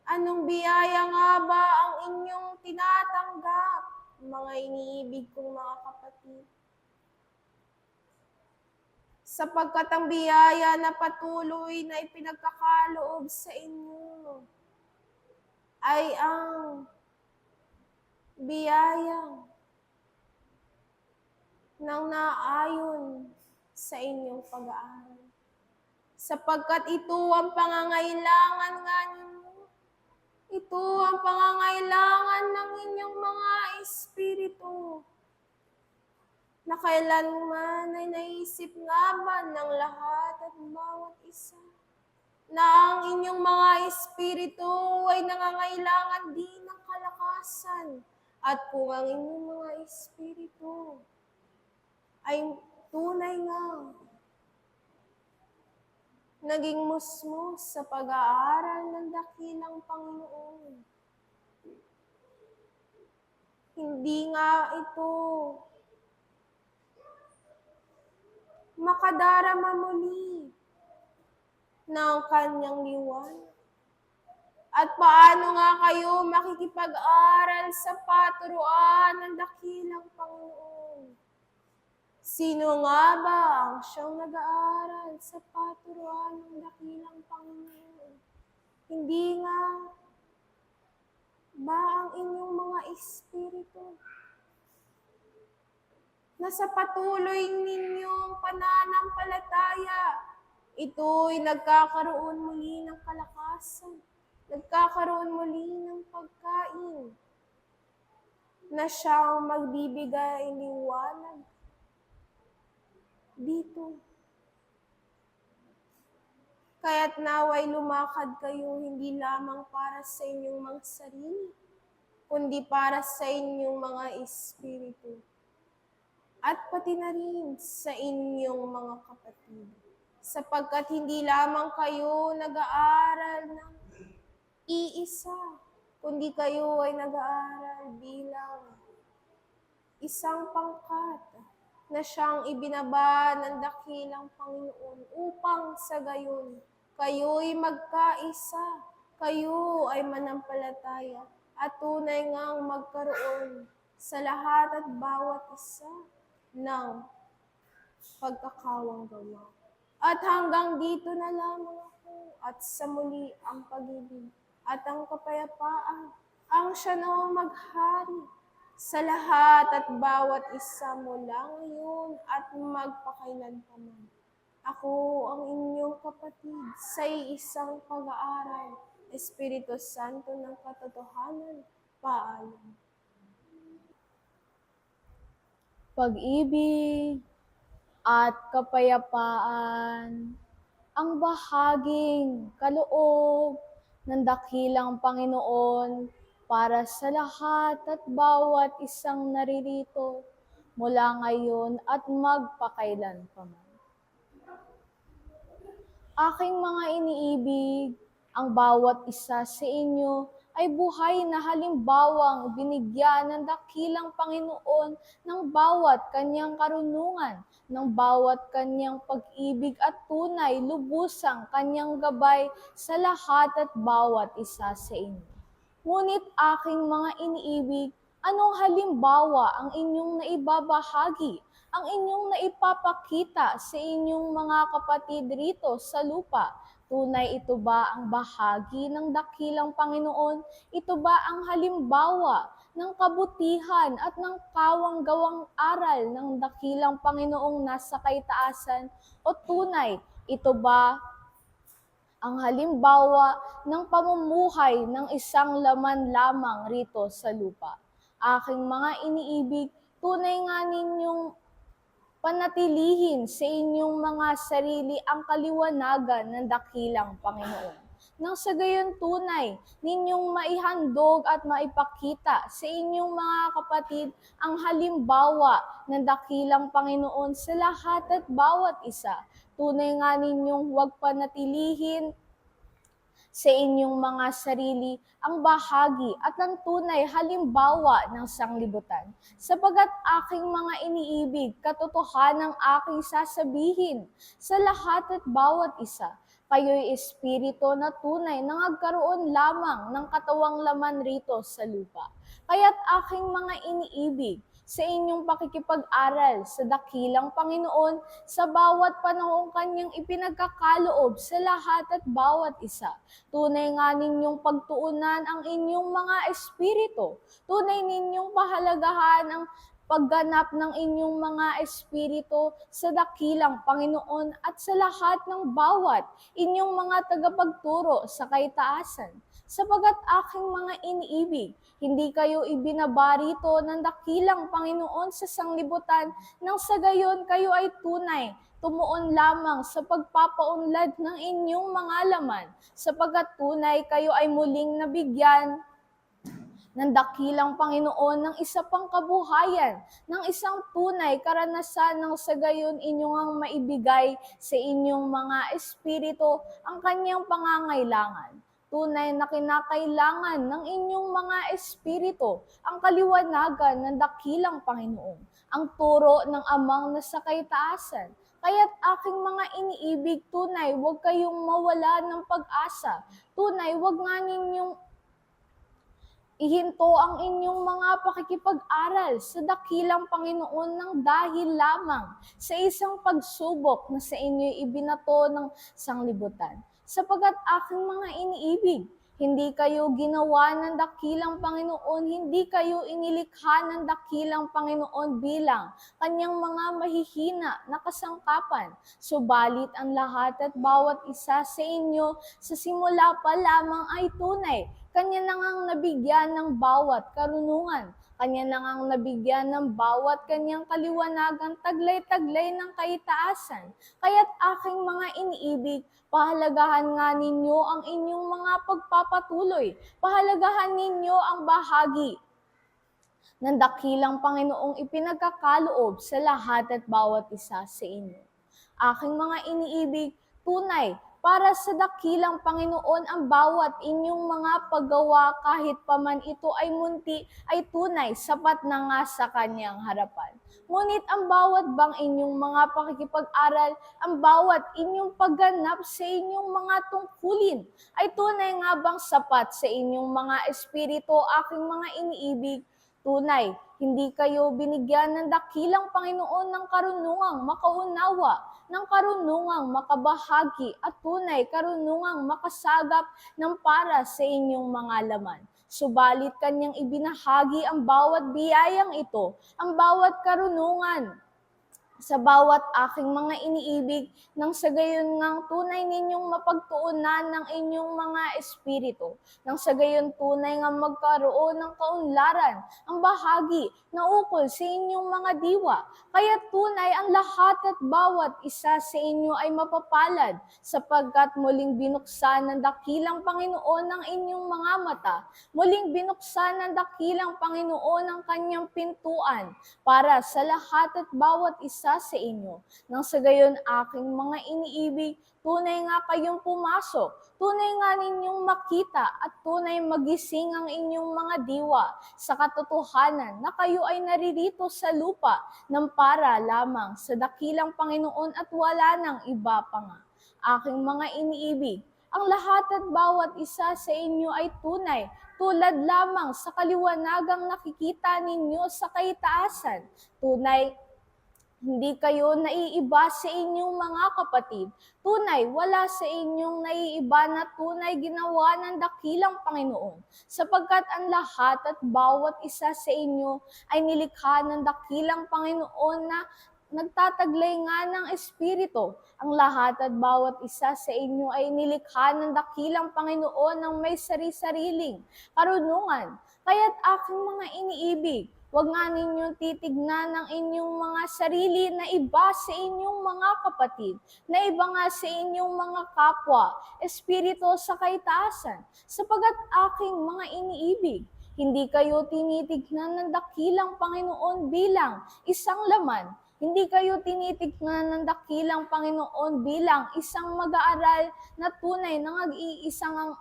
Anong biyaya nga ba ang inyong tinatanggap, mga iniibig kong mga kapatid? Sapagkat ang biyaya na patuloy na ipinagkakaloob sa inyo ay ang biyaya ng naayon sa inyong pag-aaral. Sapagkat ito ang pangangailangan nga ninyo. Ito ang pangangailangan ng inyong mga espiritu na kailanman ay naisip nga ba ng lahat at bawat isa na ang inyong mga espiritu ay nangangailangan din ng kalakasan. At kung ang inyong mga espiritu ay tunay nga naging musmos sa pag-aaral ng dakilang Panginoon, hindi nga ito makadarama muli ng kanyang liwanag. At paano nga kayo makikipag-aral sa paturuan ng dakilang Panginoon? Sino nga ba ang siyang nag-aaral sa paturuan ng dakilang Panginoon? Hindi nga ba ang inyong mga espiritu na sa patuloy ninyong pananampalataya, ito'y nagkakaroon muli ng kalakasan, nagkakaroon muli ng pagkain na siyang magbibigay liwanag dito. Kaya't naway lumakad kayo hindi lamang para sa inyong mga sarili, kundi para sa inyong mga espiritu. At pati na rin sa inyong mga kapatid. Sapagkat hindi lamang kayo nag-aaral ng iisa, kundi kayo ay nag-aaral bilang isang pangkat na siyang ibinaba ng dakilang Panginoon upang sa gayon kayo'y magkaisa, kayo ay manampalataya at tunay ngang magkaroon sa lahat at bawat isa ng pagkakawang gawa. At hanggang dito na lamang ako at sa muli ang pag-ibig at ang kapayapaan ang siya na maghari sa lahat at bawat isa mula ngayon at magpakailanpaman. Ako ang inyong kapatid sa isang pag-aaral, Espiritu Santo ng katotohanan, paalam. Pag-ibig at kapayapaan ang bahaging kaloob ng dakilang Panginoon para sa lahat at bawat isang naririto, mula ngayon at magpakailanpaman. Aking mga iniibig, ang bawat isa sa inyo ay buhay na halimbawang binigyan ng dakilang Panginoon ng bawat kanyang karunungan, ng bawat kanyang pag-ibig at tunay, lubusang kanyang gabay sa lahat at bawat isa sa inyo. Ngunit aking mga iniibig, anong halimbawa ang inyong naibabahagi, ang inyong naipapakita sa inyong mga kapatid rito sa lupa? Tunay ito ba ang bahagi ng dakilang Panginoon? Ito ba ang halimbawa ng kabutihan at ng kawang-gawang aral ng dakilang Panginoong nasa kaitaasan? O tunay, ito ba ang halimbawa ng pamumuhay ng isang laman lamang rito sa lupa? Aking mga iniibig, tunay nga ninyong panatilihin sa inyong mga sarili ang kaliwanagan ng dakilang Panginoon. Nang sa gayon tunay, ninyong maihandog at maipakita sa inyong mga kapatid ang halimbawa ng dakilang Panginoon sa lahat at bawat isa. Tunay nga ninyong huwag panatilihin sa inyong mga sarili ang bahagi at ang tunay halimbawa ng sanglibutan. Sapagat aking mga iniibig, katotohanang aking sasabihin sa lahat at bawat isa, kayo'y espiritu na tunay na nagkaroon lamang ng katawang laman rito sa lupa. Kaya't aking mga iniibig, sa inyong pakikipag-aral sa dakilang Panginoon sa bawat panahong kanyang ipinagkakaloob sa lahat at bawat isa. Tunay nga ninyong pagtuunan ang inyong mga espiritu. Tunay ninyong pahalagahan ang pagganap ng inyong mga espiritu sa dakilang Panginoon at sa lahat ng bawat inyong mga tagapagturo sa kaitaasan. Sapagat aking mga iniibig, hindi kayo ibinabarito ng dakilang Panginoon sa sanglibutan nang sa gayon kayo ay tunay, tumuon lamang sa pagpapaunlad ng inyong mga laman, sapagat tunay kayo ay muling nabigyan ng dakilang Panginoon ng isa pang kabuhayan, ng isang tunay karanasan ng sa gayon inyong ang maibigay sa inyong mga espiritu ang kanyang pangangailangan. Tunay na kinakailangan ng inyong mga espiritu ang kaliwanagan ng dakilang Panginoon, ang turo ng Amang nasa kaitaasan. Kaya't aking mga iniibig, tunay, huwag kayong mawala ng pag-asa. Tunay, huwag nga ninyong ihinto ang inyong mga pakikipag-aral sa dakilang Panginoon ng dahil lamang sa isang pagsubok na sa inyo'y ibinato ng sanglibutan. Sapagat aking mga iniibig, hindi kayo ginawa ng dakilang Panginoon, hindi kayo inilikha ng dakilang Panginoon bilang kanyang mga mahihina na kasangkapan. Subalit ang lahat at bawat isa sa inyo sa simula pa lamang ay tunay. Kanya na ngang nabigyan ng bawat karunungan. Kanya na ngang nabigyan ng bawat kanyang kaliwanagan, taglay-taglay ng kaitaasan. Kaya't aking mga iniibig, pahalagahan nga ninyo ang inyong mga pagpapatuloy. Pahalagahan ninyo ang bahagi ng dakilang Panginoong ipinagkakaloob sa lahat at bawat isa sa inyo. Aking mga iniibig, tunay, para sa dakilang Panginoon ang bawat inyong mga paggawa kahit paman ito ay munti, ay tunay, sapat na nga sa kanyang harapan. Ngunit ang bawat bang inyong mga pakikipag-aral, ang bawat inyong pagganap sa inyong mga tungkulin, ay tunay nga bang sapat sa inyong mga espiritu, aking mga iniibig? Tunay, hindi kayo binigyan ng dakilang Panginoon ng karunungang makaunawa, ng karunungang makabahagi at tunay karunungang makasagap ng para sa inyong mga laman. Subalit kanyang ibinahagi ang bawat biyayang ito, ang bawat karunungan sa bawat aking mga iniibig, nang sa gayon ngang tunay ninyong mapagtuunan ng inyong mga espiritu, nang sa gayon tunay nga magkaroon ng kaunlaran ang bahagi na ukol sa inyong mga diwa. Kaya tunay ang lahat at bawat isa sa inyo ay mapapalad, sapagkat muling binuksan ng dakilang Panginoon ang inyong mga mata, muling binuksan ng dakilang Panginoon ang kanyang pintuan para sa lahat at bawat isa sa inyo. Nang sa gayon aking mga iniibig, tunay nga kayong pumasok, tunay nga ninyong makita at tunay magising ang inyong mga diwa sa katotohanan na kayo ay naririto sa lupa ng para lamang sa dakilang Panginoon at wala nang iba pa nga. Aking mga iniibig, ang lahat at bawat isa sa inyo ay tunay, tulad lamang sa kaliwanagang nakikita ninyo sa kaitaasan. Tunay, hindi kayo naiiba sa inyong mga kapatid. Tunay, wala sa inyong naiiba na tunay ginawa ng dakilang Panginoon. Sapagkat ang lahat at bawat isa sa inyo ay nilikha ng dakilang Panginoon na nagtataglay nga ng Espiritu. Ang lahat at bawat isa sa inyo ay nilikha ng dakilang Panginoon ng may sari-sariling karunungan. Kaya't aking mga iniibig, huwag nga ninyong titignan ang inyong mga sarili na iba sa inyong mga kapatid, na iba nga sa inyong mga kapwa, espiritu sa kaitaasan, sapagat aking mga iniibig. Hindi kayo tinitignan ng dakilang Panginoon bilang isang laman. Hindi kayo tinitignan ng dakilang Panginoon bilang isang mag-aaral na tunay na nag-iisang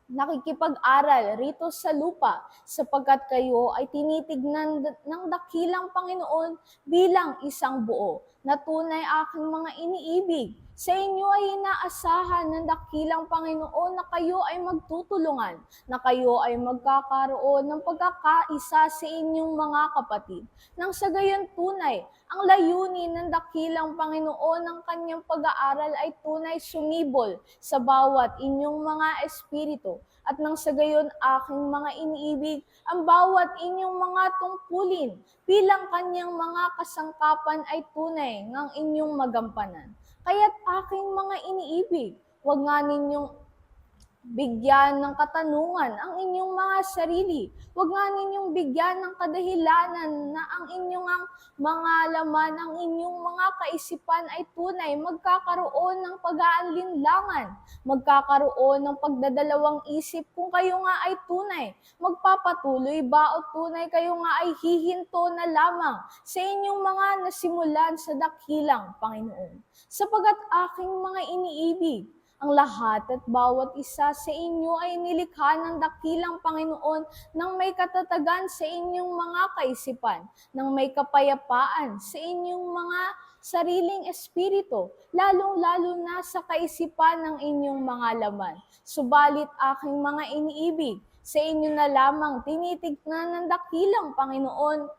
nakikipag-aral rito sa lupa, sapagkat kayo ay tinitignan ng dakilang Panginoon bilang isang buo, na tunay aking mga iniibig. Sa inyo ay inaasahan ng dakilang Panginoon na kayo ay magtutulungan, na kayo ay magkakaroon ng pagkakaisa sa inyong mga kapatid. Nang sa gayon tunay, ang layunin ng dakilang Panginoon ng kanyang pag-aaral ay tunay sumibol sa bawat inyong mga espiritu. At nang sa gayon aking mga iniibig, ang bawat inyong mga tungkulin bilang kanyang mga kasangkapan ay tunay ngang inyong magampanan. Kaya't aking mga iniibig, huwag nga ninyong bigyan ng katanungan ang inyong mga sarili. Huwag nga ninyong bigyan ng kadahilanan na ang inyong mga laman, ang inyong mga kaisipan ay tunay, magkakaroon ng pag-aalinlangan, magkakaroon ng pagdadalawang isip kung kayo nga ay tunay. Magpapatuloy ba o tunay kayo nga ay hihinto na lamang sa inyong mga nasimulan sa dakilang Panginoon. Sapagat aking mga iniibig, ang lahat at bawat isa sa inyo ay nilikha ng dakilang Panginoon nang may katatagan sa inyong mga kaisipan, nang may kapayapaan sa inyong mga sariling espiritu, lalong-lalo na sa kaisipan ng inyong mga laman. Subalit aking mga iniibig, sa inyo na lamang tinitignan ng dakilang Panginoon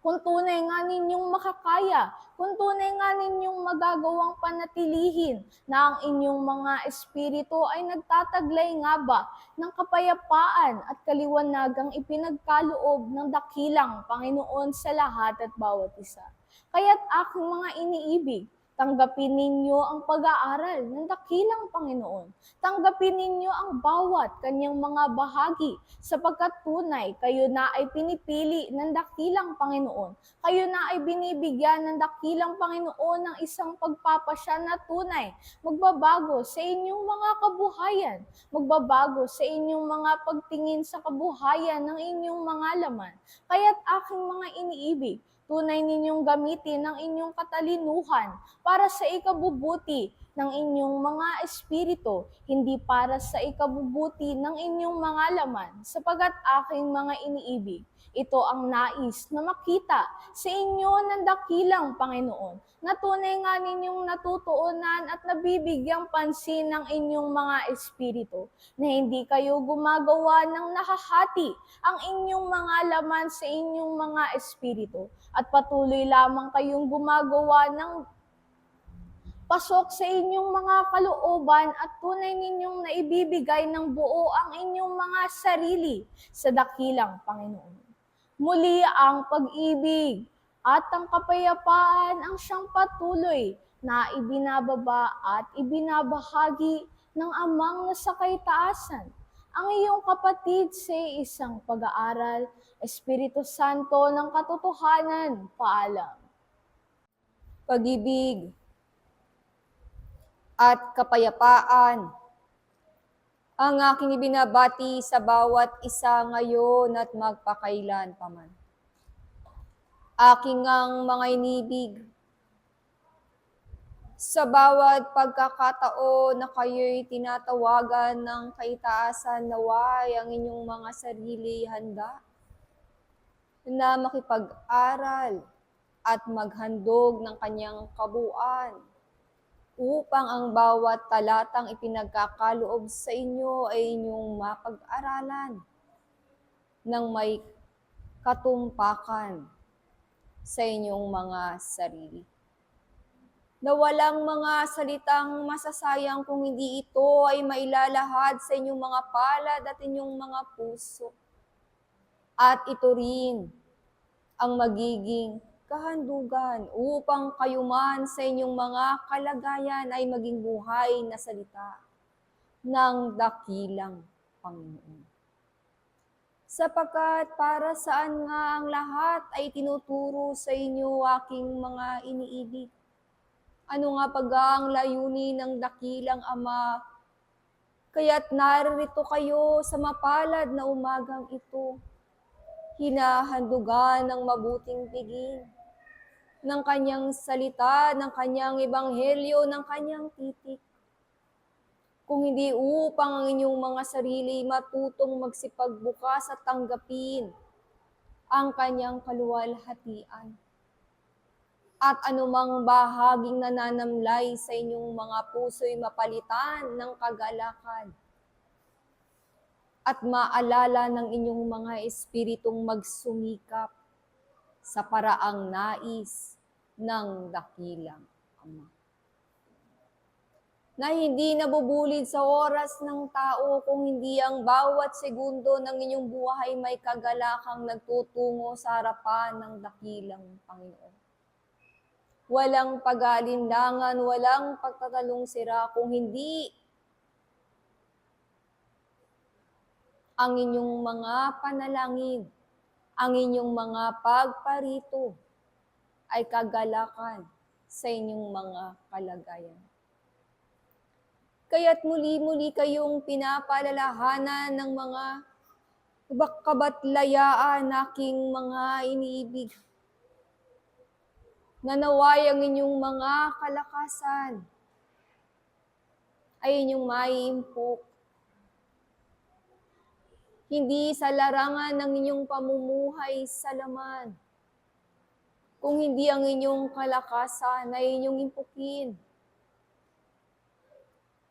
kung tunay nga ninyong makakaya, kung tunay nga ninyong magagawang panatilihin na ang inyong mga espiritu ay nagtataglay nga ba ng kapayapaan at kaliwanagang ipinagkaloob ng dakilang Panginoon sa lahat at bawat isa. Kaya't aking mga iniibig, tanggapin ninyo ang pag-aaral ng dakilang Panginoon. Tanggapin ninyo ang bawat kanyang mga bahagi, sapagkat tunay kayo na ay pinipili ng dakilang Panginoon. Kayo na ay binibigyan ng dakilang Panginoon ng isang pagpapasya na tunay, magbabago sa inyong mga kabuhayan, magbabago sa inyong mga pagtingin sa kabuhayan ng inyong mga laman. Kaya't aking mga iniibig, tunay ninyong gamitin ang inyong katalinuhan para sa ikabubuti ng inyong mga espiritu, hindi para sa ikabubuti ng inyong mga laman, sapagat aking mga iniibig. Ito ang nais na makita sa inyo ng dakilang Panginoon, na tunay nga ninyong natutuunan at nabibigyang pansin ng inyong mga espiritu, na hindi kayo gumagawa ng nahahati ang inyong mga laman sa inyong mga espiritu, at patuloy lamang kayong gumagawa ng pasok sa inyong mga kalooban at tunay ninyong naibibigay ng buo ang inyong mga sarili sa dakilang Panginoon. Muli ang pag-ibig, at ang kapayapaan ang siyang patuloy na ibinababa at ibinabahagi ng Amang nasa kaitaasan. Ang iyong kapatid sa isang pag-aaral, Espiritu Santo ng katotohanan, paalam. Pag-ibig at kapayapaan ang aking ibinabati sa bawat isa ngayon at magpakailan paman. Aking ang mga inibig, sa bawat pagkakataon na kayo'y tinatawagan ng kaitaasan, naway ang inyong mga sarili handa na makipag-aral at maghandog ng kanyang kabuuan upang ang bawat talatang ipinagkakaloob sa inyo ay inyong mapag-aralan ng may katumpakan sa inyong mga sarili. Na walang mga salitang masasayang kung hindi ito ay mailalahad sa inyong mga palad at inyong mga puso. At ito rin ang magiging kahandugan upang kayo man sa inyong mga kalagayan ay maging buhay na salita ng dakilang Panginoon. Sapagkat para saan nga ang lahat ay tinuturo sa inyo, aking mga iniibig? Ano nga ang layunin ng dakilang Ama? Kaya't naririto kayo sa mapalad na umagang ito, hinahandugan ng mabuting tiging, ng kanyang salita, ng kanyang ebanghelyo, ng kanyang titik. Kung hindi upang ang inyong mga sarili matutong magsipagbukas at tanggapin ang kanyang kaluwalhatian. At anumang bahaging nananamlay sa inyong mga puso'y mapalitan ng kagalakan. At maalala ng inyong mga espiritong magsumikap sa paraang nais ng dakilang Ama. Na hindi nabubulid sa oras ng tao kung hindi ang bawat segundo ng inyong buhay may kagalakang nagtutungo sa harapan ng dakilang Panginoon. Walang pag-aalinlangan, walang pagtatalong sira, kung hindi ang inyong mga panalangin, ang inyong mga pagparito ay kagalakan sa inyong mga kalagayan. Kaya't muli-muli kayong pinapalalahanan ng mga kabatlayaan, aking mga iniibig, na naway ang inyong mga kalakasan ay inyong maiimpok. Hindi sa larangan ng inyong pamumuhay sa laman, kung hindi ang inyong kalakasan ay inyong impukin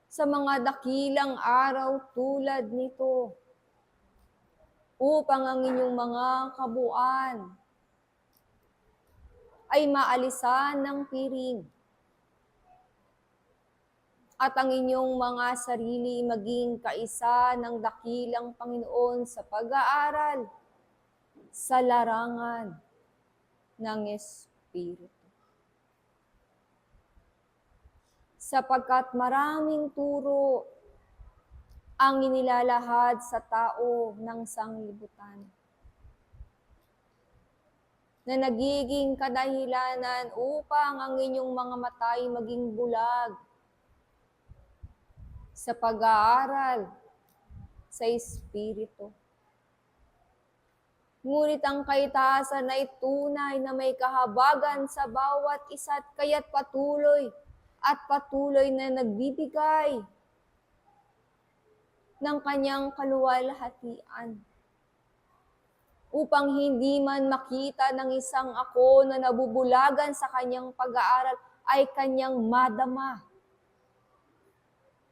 sa mga dakilang araw tulad nito, upang ang inyong mga kabuuan ay maalisan ng piring at ang inyong mga sarili maging kaisa ng dakilang Panginoon sa pag-aaral sa larangan ng Espiritu. Sapagkat maraming turo ang inilalahad sa tao ng sanglibutan, na nagiging kadahilanan upang ang inyong mga mata ay maging bulag sa pag-aaral sa Espiritu. Ngunit ang kaitaasan ay tunay na may kahabagan sa bawat isa't kaya't patuloy na nagbibigay ng kanyang kaluwalhatian, upang hindi man makita ng isang ako na nabubulagan sa kanyang pag-aaral ay kanyang madama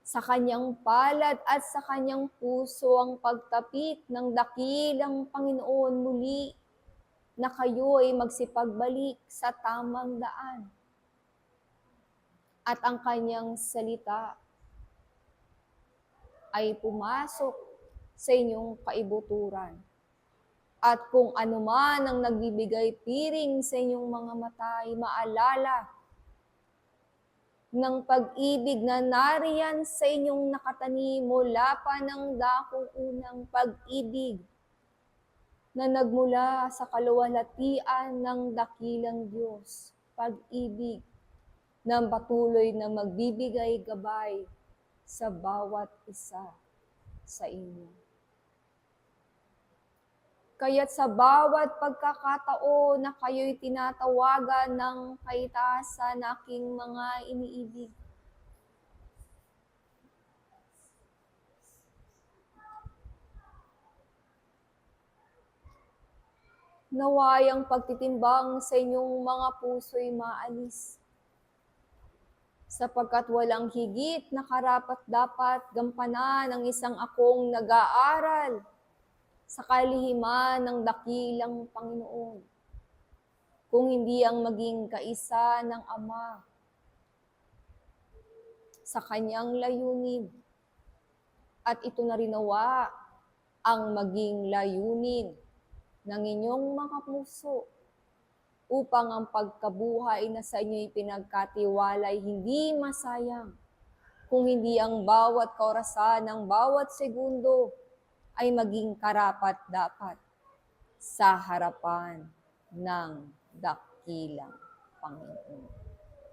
sa kanyang palad at sa kanyang puso ang pagtapik ng dakilang Panginoon muli, na kayo ay magsipagbalik sa tamang daan. At ang kanyang salita ay pumasok sa inyong kaibuturan At kung ano man ang nagbibigay piring sa inyong mga mata ay maalala ng pag-ibig na nariyan sa inyong nakatanim mula pa ng dakong unang pag-ibig na nagmula sa kaluwalhatian ng dakilang Diyos. Pag-ibig na patuloy na magbibigay gabay sa bawat isa sa inyo. Kaya't sa bawat pagkakataon na kayo'y tinatawagan ng kaitaasan na aking mga iniibig, naway ang pagtitimbang sa inyong mga puso'y maalis. Sapagkat walang higit na karapat-dapat gampanan ng isang akong nag-aaral sa kalihiman ng dakilang Panginoon, kung hindi ang maging kaisa ng Ama sa kanyang layunin. At ito na rin nawa ang maging layunin ng inyong mga puso upang ang pagkabuhay na sa inyo'y pinagkatiwalay hindi masayang, kung hindi ang bawat kaorasan ng bawat segundo ay maging karapat-dapat sa harapan ng dakilang Panginoon.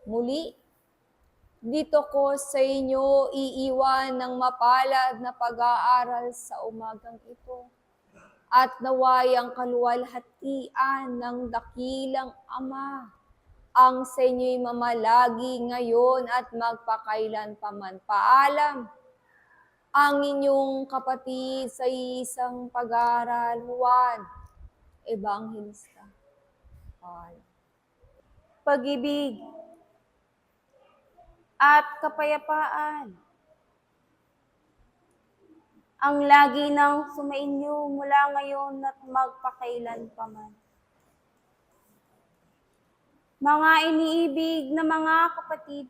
Muli, dito ko sa inyo iiwan ng mapalad na pag-aaral sa umagang ito. At naway ang kaluwalhatian ng dakilang Ama ang sa inyo'y mamalagi ngayon at magpakailan paman. Paalam ang inyong kapatid sa isang pag-aaral, Juan Evangelista. Paalam. Pag-ibig at kapayapaan ang lagi nang sumainyo mula ngayon at magpakailan paman. Mga iniibig na mga kapatid,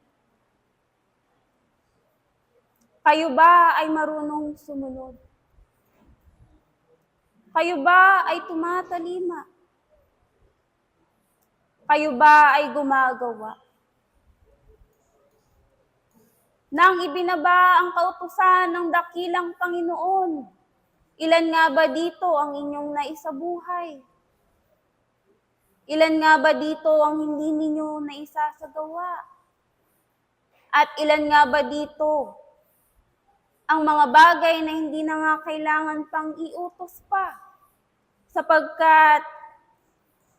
kayo ba ay marunong sumunod? Kayo ba ay tumatalima? Kayo ba ay gumagawa? Nang ibinaba ang kautusan ng dakilang Panginoon, ilan nga ba dito ang inyong naisabuhay? Ilan nga ba dito ang hindi ninyo naisasagawa? At ilan nga ba dito ang mga bagay na hindi na nga kailangan pang iutos pa, sapagkat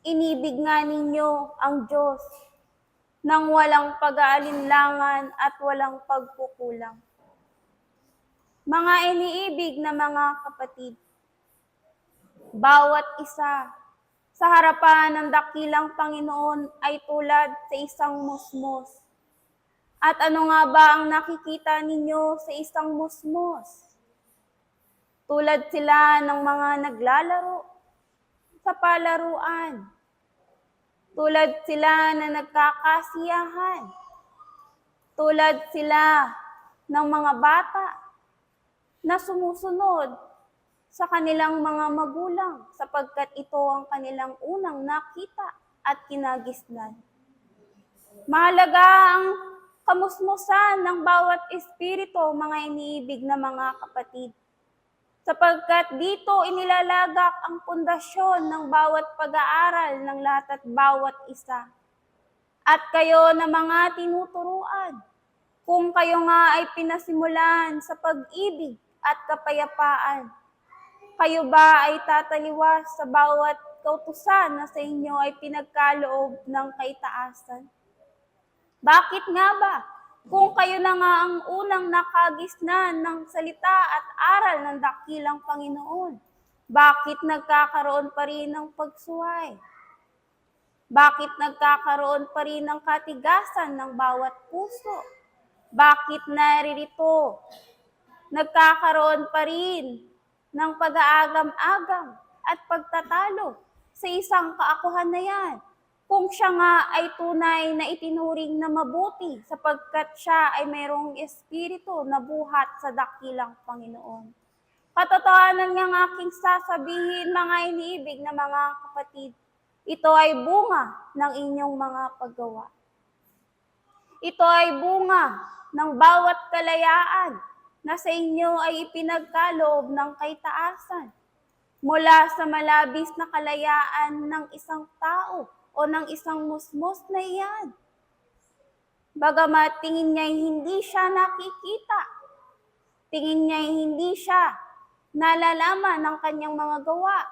inibig nga ninyo ang Diyos nang walang pag-aalinlangan at walang pagkukulang. Mga iniibig na mga kapatid, bawat isa sa harapan ng dakilang Panginoon ay tulad sa isang musmos. At ano nga ba ang nakikita ninyo sa isang musmos? Tulad sila ng mga naglalaro sa palaruan. Tulad sila na nagkakasiyahan. Tulad sila ng mga bata na sumusunod sa kanilang mga magulang sapagkat ito ang kanilang unang nakita at kinagisnan. Mahalaga ang kamusmusan ng bawat espiritu, mga iniibig na mga kapatid, sapagkat dito inilalagak ang pundasyon ng bawat pag-aaral ng lahat at bawat isa. At kayo na mga tinuturuan, kung kayo nga ay pinasimulan sa pag-ibig at kapayapaan, kayo ba ay tataliwas sa bawat kautusan na sa inyo ay pinagkaloob ng kaitaasan? Bakit nga ba? Kung kayo na nga ang unang nakagisnan ng salita at aral ng dakilang Panginoon, bakit nagkakaroon pa rin ng pagsuway? Bakit nagkakaroon pa rin ng katigasan ng bawat puso? Bakit naririto? Nagkakaroon pa rin ng pag-aagam-agam at pagtatalo sa isang kaakuhan na yan, kung siya nga ay tunay na itinuring na mabuti sapagkat siya ay mayroong espiritu na buhat sa dakilang Panginoon. Katotohanan ng aking sasabihin, mga iniibig na mga kapatid, ito ay bunga ng inyong mga paggawa. Ito ay bunga ng bawat kalayaan na sa inyo ay ipinagkaloob ng kaitaasan mula sa malabis na kalayaan ng isang tao o ng isang musmos na iyan. Bagamat tingin niya hindi siya nakikita, tingin niya hindi siya nalalaman ng kanyang mga gawa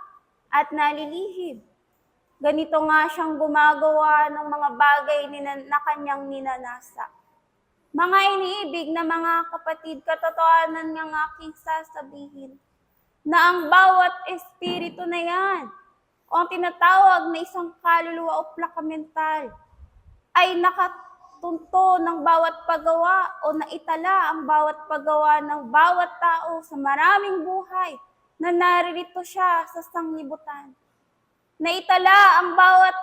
at nalilihim. Ganito nga siyang gumagawa ng mga bagay na kanyang ninanasa. Mga iniibig na mga kapatid, katotohanan ng aking sasabihin, na ang bawat espiritu na yan, o ang tinatawag na isang kaluluwa o plakamental, ay nakatunto ng bawat paggawa o naitala ang bawat paggawa ng bawat tao sa maraming buhay na naririto siya sa sanglibutan. Naitala ang bawat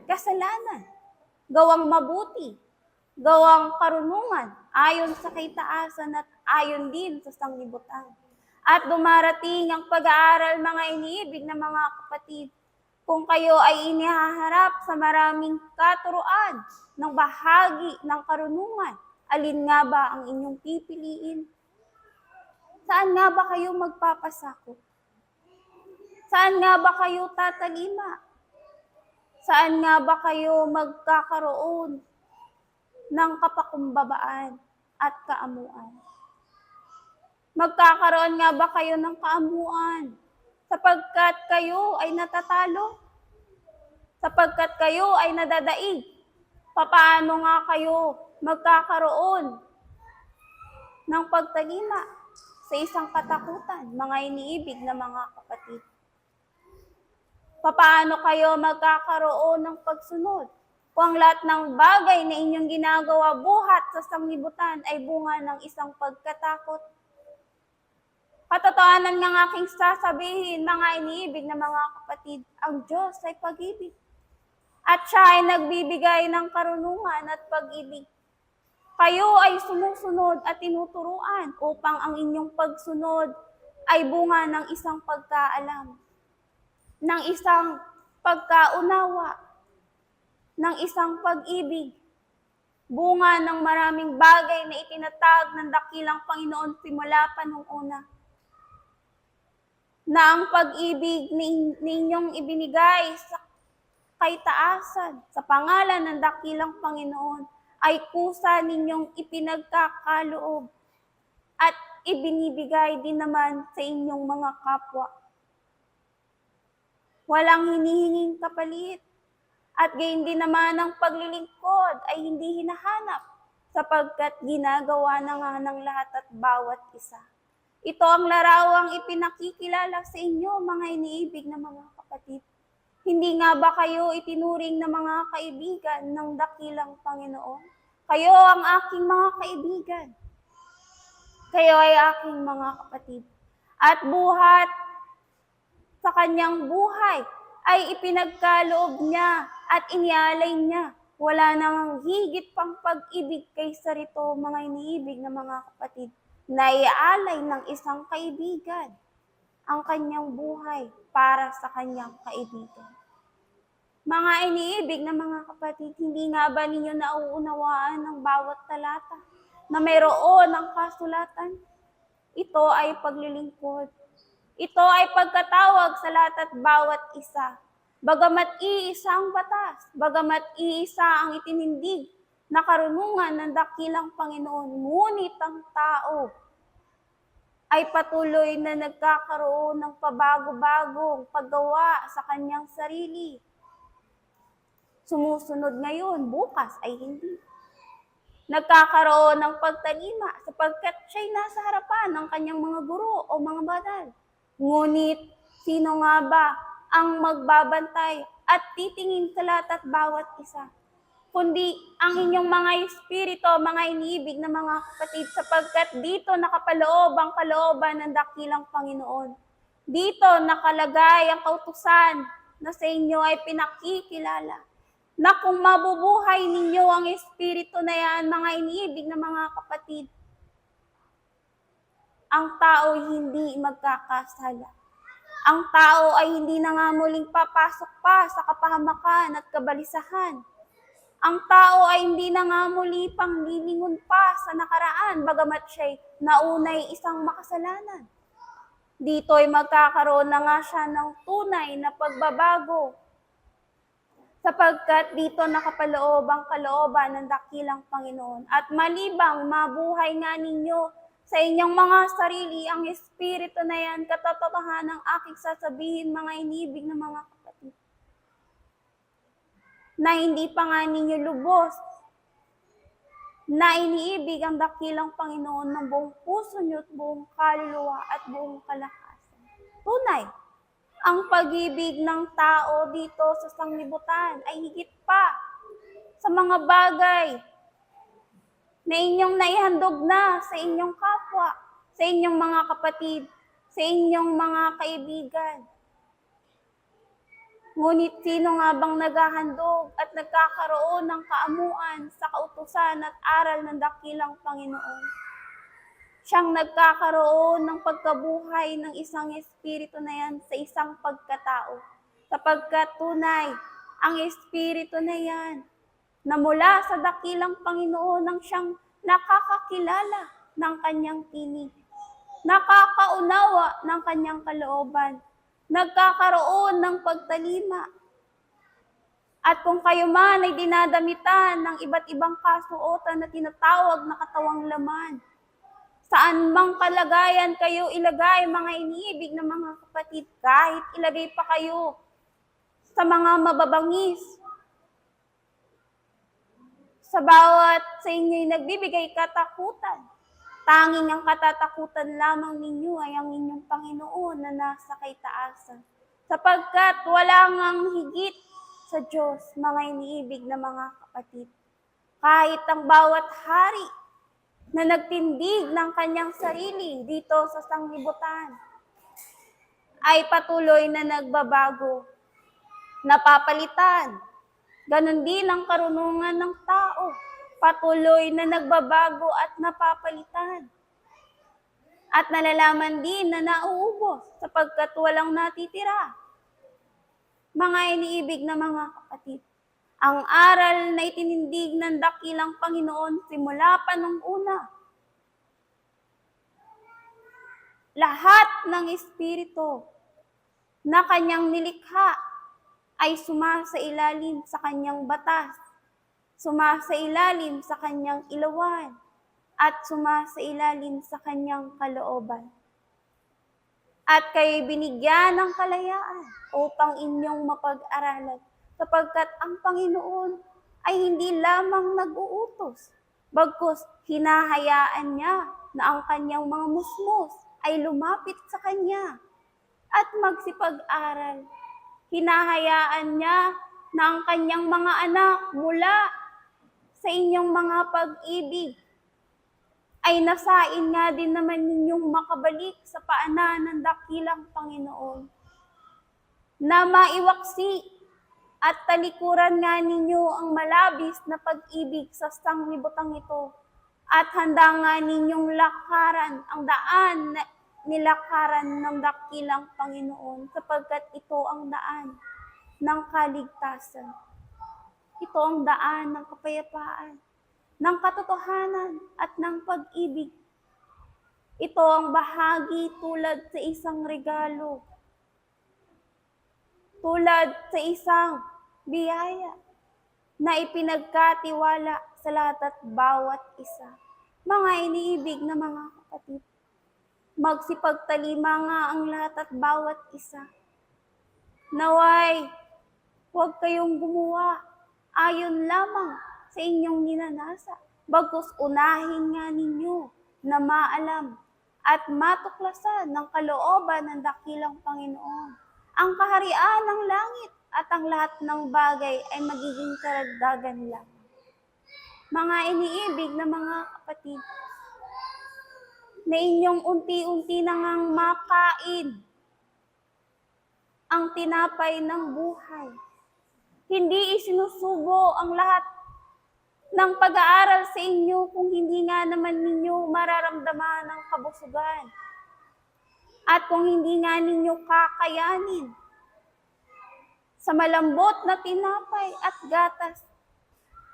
kasalanan, gawang mabuti, gawang karunungan, ayon sa kaitaasan at ayon din sa sanglibutan. At dumarating ang pag-aaral, mga iniibig na mga kapatid, kung kayo ay inihaharap sa maraming katuruan ng bahagi ng karunungan, alin nga ba ang inyong pipiliin? Saan nga ba kayo magpapasakop? Saan nga ba kayo tatalima? Saan nga ba kayo magkakaroon ng kapakumbabaan at kaamuan? Magkakaroon nga ba kayo ng kaamuan sapagkat kayo ay natatalo? Sapagkat kayo ay nadadaig? Papaano nga kayo magkakaroon ng pagtalima sa isang katakutan, mga iniibig na mga kapatid? Papaano kayo magkakaroon ng pagsunod kung ang lahat ng bagay na inyong ginagawa buhat sa sanglibutan ay bunga ng isang pagkatakot? Katotohanan ng aking sasabihin, mga iniibig na mga kapatid, ang Diyos ay pag-ibig. At siya ay nagbibigay ng karunungan at pag-ibig. Kayo ay sumusunod at tinuturuan upang ang inyong pagsunod ay bunga ng isang pagkaalam, ng isang pagkaunawa, ng isang pag-ibig, bunga ng maraming bagay na itinatag ng dakilang Panginoon simula pa nung una. Na ang pag-ibig ninyong ibinigay sa kaitaasan, sa pangalan ng dakilang Panginoon, ay kusa ninyong ipinagkakaloob at ibinibigay din naman sa inyong mga kapwa. Walang hinihinging kapalit. At gayon din naman ang paglilingkod ay hindi hinahanap sapagkat ginagawa na nga ng lahat at bawat isa. Ito ang larawang ipinakikilala sa inyo, mga iniibig na mga kapatid. Hindi nga ba kayo itinuring na mga kaibigan ng dakilang Panginoon? Kayo ang aking mga kaibigan. Kayo ay aking mga kapatid. At buhat sa kanyang buhay ay ipinagkaloob niya at inialay niya. Wala nang higit pang pag-ibig kaysa rito, mga iniibig na mga kapatid, na iaalay ng isang kaibigan ang kanyang buhay para sa kanyang kaibigan. Mga iniibig na mga kapatid, hindi nga ba ninyo nauunawaan ng bawat talata na mayroon ang kasulatan? Ito ay paglilingkod. Ito ay pagkatawag sa lahat at bawat isa. Bagamat iisa ang batas, bagamat iisa ang itinindig na karunungan ng dakilang Panginoon, ngunit ang tao ay patuloy na nagkakaroon ng pabago-bagong paggawa sa kanyang sarili. Sumusunod ngayon, bukas ay hindi. Nagkakaroon ng pagtalima sapagkat siya'y nasa harapan ng kanyang mga guro o mga banal. Ngunit, sino nga ba ang magbabantay at titingin sa lahat at bawat isa? Kundi ang inyong mga espiritu, mga iniibig na mga kapatid, sapagkat dito nakapaloob ang kalooban ng dakilang Panginoon. Dito nakalagay ang kautusan na sa inyo ay pinakikilala. Na kung mabubuhay ninyo ang espiritu na yan, mga iniibig na mga kapatid, ang tao ay hindi magkakasala. Ang tao ay hindi na nga muling papasok pa sa kapahamakan at kabalisahan. Ang tao ay hindi na nga muli pang lilingon pa sa nakaraan, bagamat siya'y naunay isang makasalanan. Dito ay magkakaroon na nga siya ng tunay na pagbabago, sapagkat dito nakapaloob ang kalooban ng dakilang Panginoon. At malibang mabuhay nga ninyo sa inyong mga sarili, ang Espiritu na yan, katotohanan ng aking sasabihin, mga inibig na mga kapatid, na hindi pa nga ninyo lubos na iniibig ang dakilang Panginoon ng buong puso nyo at buong kaluluwa at buong kalakasan. Tunay, ang pag-ibig ng tao dito sa sanglibutan ay higit pa sa mga bagay na inyong naihandog na sa inyong kapwa, sa inyong mga kapatid, sa inyong mga kaibigan. Ngunit sino nga bang naghahandog at nagkakaroon ng kaamuan sa kautusan at aral ng dakilang Panginoon? Siyang nagkakaroon ng pagkabuhay ng isang espiritu na yan sa isang pagkatao. Sapagkat tunay, ang espiritu na yan na mula sa dakilang Panginoon nang siyang nakakakilala ng kanyang tinig, nakakaunawa ng kanyang kalooban, nagkakaroon ng pagtalima. At kung kayo man ay dinadamitan ng iba't ibang kasuotan na tinatawag na katawang laman, saan mang kalagayan kayo ilagay, mga iniibig na mga kapatid, kahit ilagay pa kayo sa mga mababangis, sa bawat sa inyo'y nagbibigay katakutan, tanging ang katatakutan lamang ninyo ay ang inyong Panginoon na nasa kaitaasan. Sapagkat wala ngang higit sa Diyos, mga iniibig na mga kapatid. Kahit ang bawat hari na nagtindig ng kanyang sarili dito sa sanglibutan ay patuloy na nagbabago, napapalitan. Ganon din ang karunungan ng tao, patuloy na nagbabago at napapalitan. At nalalaman din na nauubos sapagkat walang natitira. Mga iniibig na mga kapatid, ang aral na itinindig ng dakilang Panginoon simula pa nung una, lahat ng espiritu na kanyang nilikha ay sumasailalim sa kanyang batas, sumasailalim sa kanyang ilawan, at sumasailalim sa kanyang kalooban. At kayo'y binigyan ng kalayaan upang inyong mapag-aralan, sapagkat ang Panginoon ay hindi lamang nag-uutos, bagkus hinahayaan niya na ang kanyang mga musmos ay lumapit sa kanya at magsipag-aral. Hinahayaan niya na ang kanyang mga anak mula sa inyong mga pag-ibig ay nasain nga din naman ninyong makabalik sa paanan ng dakilang Panginoon, na maiwaksi at talikuran nga ninyo ang malabis na pag-ibig sa sanglibutang ito, at handa nga ninyong lakaran ang daan na nilakaran ng dakilang Panginoon, sapagkat ito ang daan ng kaligtasan. Ito ang daan ng kapayapaan, ng katotohanan at ng pag-ibig. Ito ang bahagi tulad sa isang regalo, tulad sa isang biyaya na ipinagkatiwala sa lahat at bawat isa. Mga iniibig na mga kapatid, magsipagtalima nga ang lahat at bawat isa. Naway, huwag kayong gumawa ayon lamang sa inyong ninanasa, bagkus unahin nga ninyo na maalam at matuklasan ng kalooban ng dakilang Panginoon. Ang kaharian ng langit at ang lahat ng bagay ay magiging karagdagan lang. Mga iniibig na mga kapatid, na inyong unti-unti na ngang makain ang tinapay ng buhay. Hindi isinusubo ang lahat ng pag-aaral sa inyo kung hindi nga nga naman ninyo mararamdaman ang kabusugan, at kung hindi nga ninyo kakayanin sa malambot na tinapay at gatas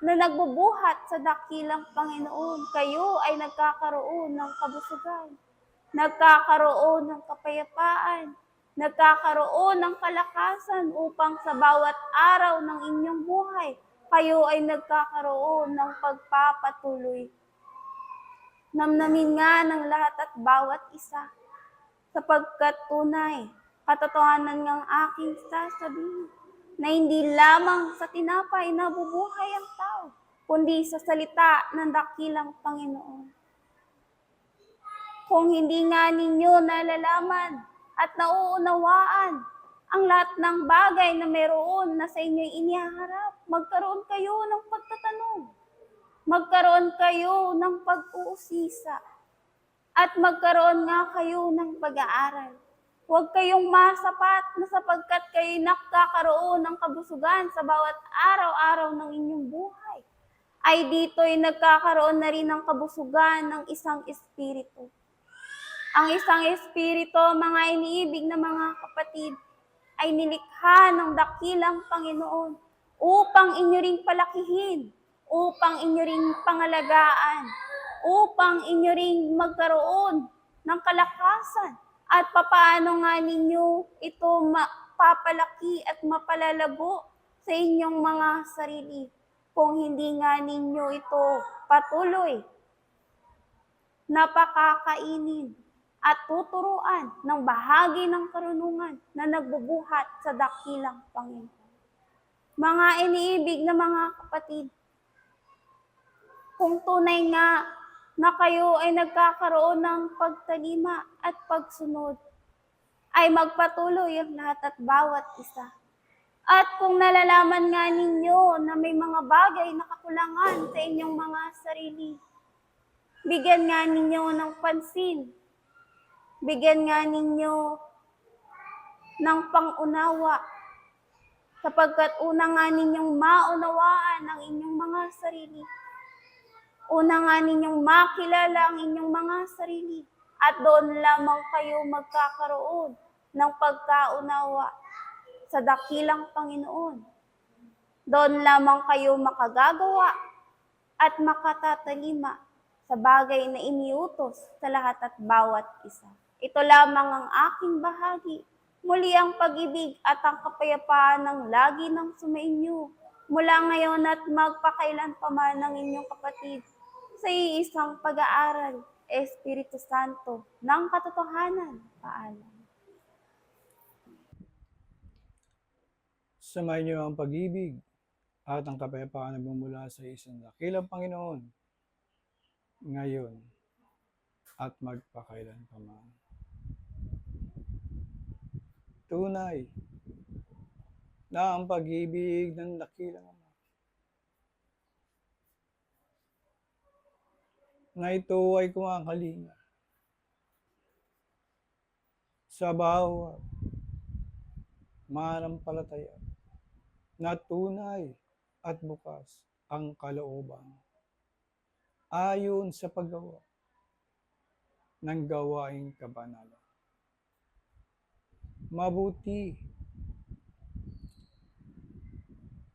na nagbubuhat sa dakilang Panginoon, kayo ay nagkakaroon ng kabusugan, nagkakaroon ng kapayapaan, nagkakaroon ng kalakasan upang sa bawat araw ng inyong buhay, kayo ay nagkakaroon ng pagpapatuloy. Namnamin nga ng lahat at bawat isa, sapagkat tunay, katotohanan ng aking sasabihin, na hindi lamang sa tinapay nabubuhay ang tao, kundi sa salita ng dakilang Panginoon. Kung hindi nga ninyo nalalaman at nauunawaan ang lahat ng bagay na meron na sa inyo'y inihaharap, magkaroon kayo ng pagtatanong, magkaroon kayo ng pag-uusisa, at magkaroon nga kayo ng pag-aaral. Huwag kayong masapat na sapagkat kayo nakakaroon ng kabusugan sa bawat araw-araw ng inyong buhay, ay dito'y nagkakaroon na rin ng kabusugan ng isang espiritu. Ang isang espiritu, mga iniibig na mga kapatid, ay nilikha ng dakilang Panginoon upang inyo ring palakihin, upang inyo ring pangalagaan, upang inyo ring magkaroon ng kalakasan, at papaano nga ninyo ito mapapalaki at mapalalago sa inyong mga sarili kung hindi nga ninyo ito patuloy na pakakainin at tuturuan ng bahagi ng karunungan na nagbubuhat sa dakilang Panginoon. Mga iniibig na mga kapatid, kung tunay nga na kayo ay nagkakaroon ng pagtalima at pagsunod, ay magpatuloy ang lahat at bawat isa. At kung nalalaman nga ninyo na may mga bagay na kakulangan sa inyong mga sarili, bigyan nga ninyo ng pansin, bigyan nga ninyo ng pangunawa, sapagkat una nga ninyong maunawaan ang inyong mga sarili. Una nga ninyong makilala ang inyong mga sarili, at doon lamang kayo magkakaroon ng pagkaunawa sa dakilang Panginoon. Doon lamang kayo makagagawa at makatatalima sa bagay na iniutos sa lahat at bawat isa. Ito lamang ang aking bahagi. Muli ang pag-ibig at ang kapayapaan ng lagi ng sumainyo mula ngayon at magpakailan pa man ng inyong kapatid sa iisang pag-aaral, Espiritu Santo, ng katotohanan. Paalam. Sumayin niyo ang pag-ibig at ang kapayapaan na bumula sa isang dakilang Panginoon, ngayon at magpakailan pa man. Tunay na ang pag-ibig ng dakilang Ama na ito ay kumakalinga sa bawat manampalataya na tunay at bukas ang kalooban ayon sa paggawa ng gawaing kabanalan. Mabuti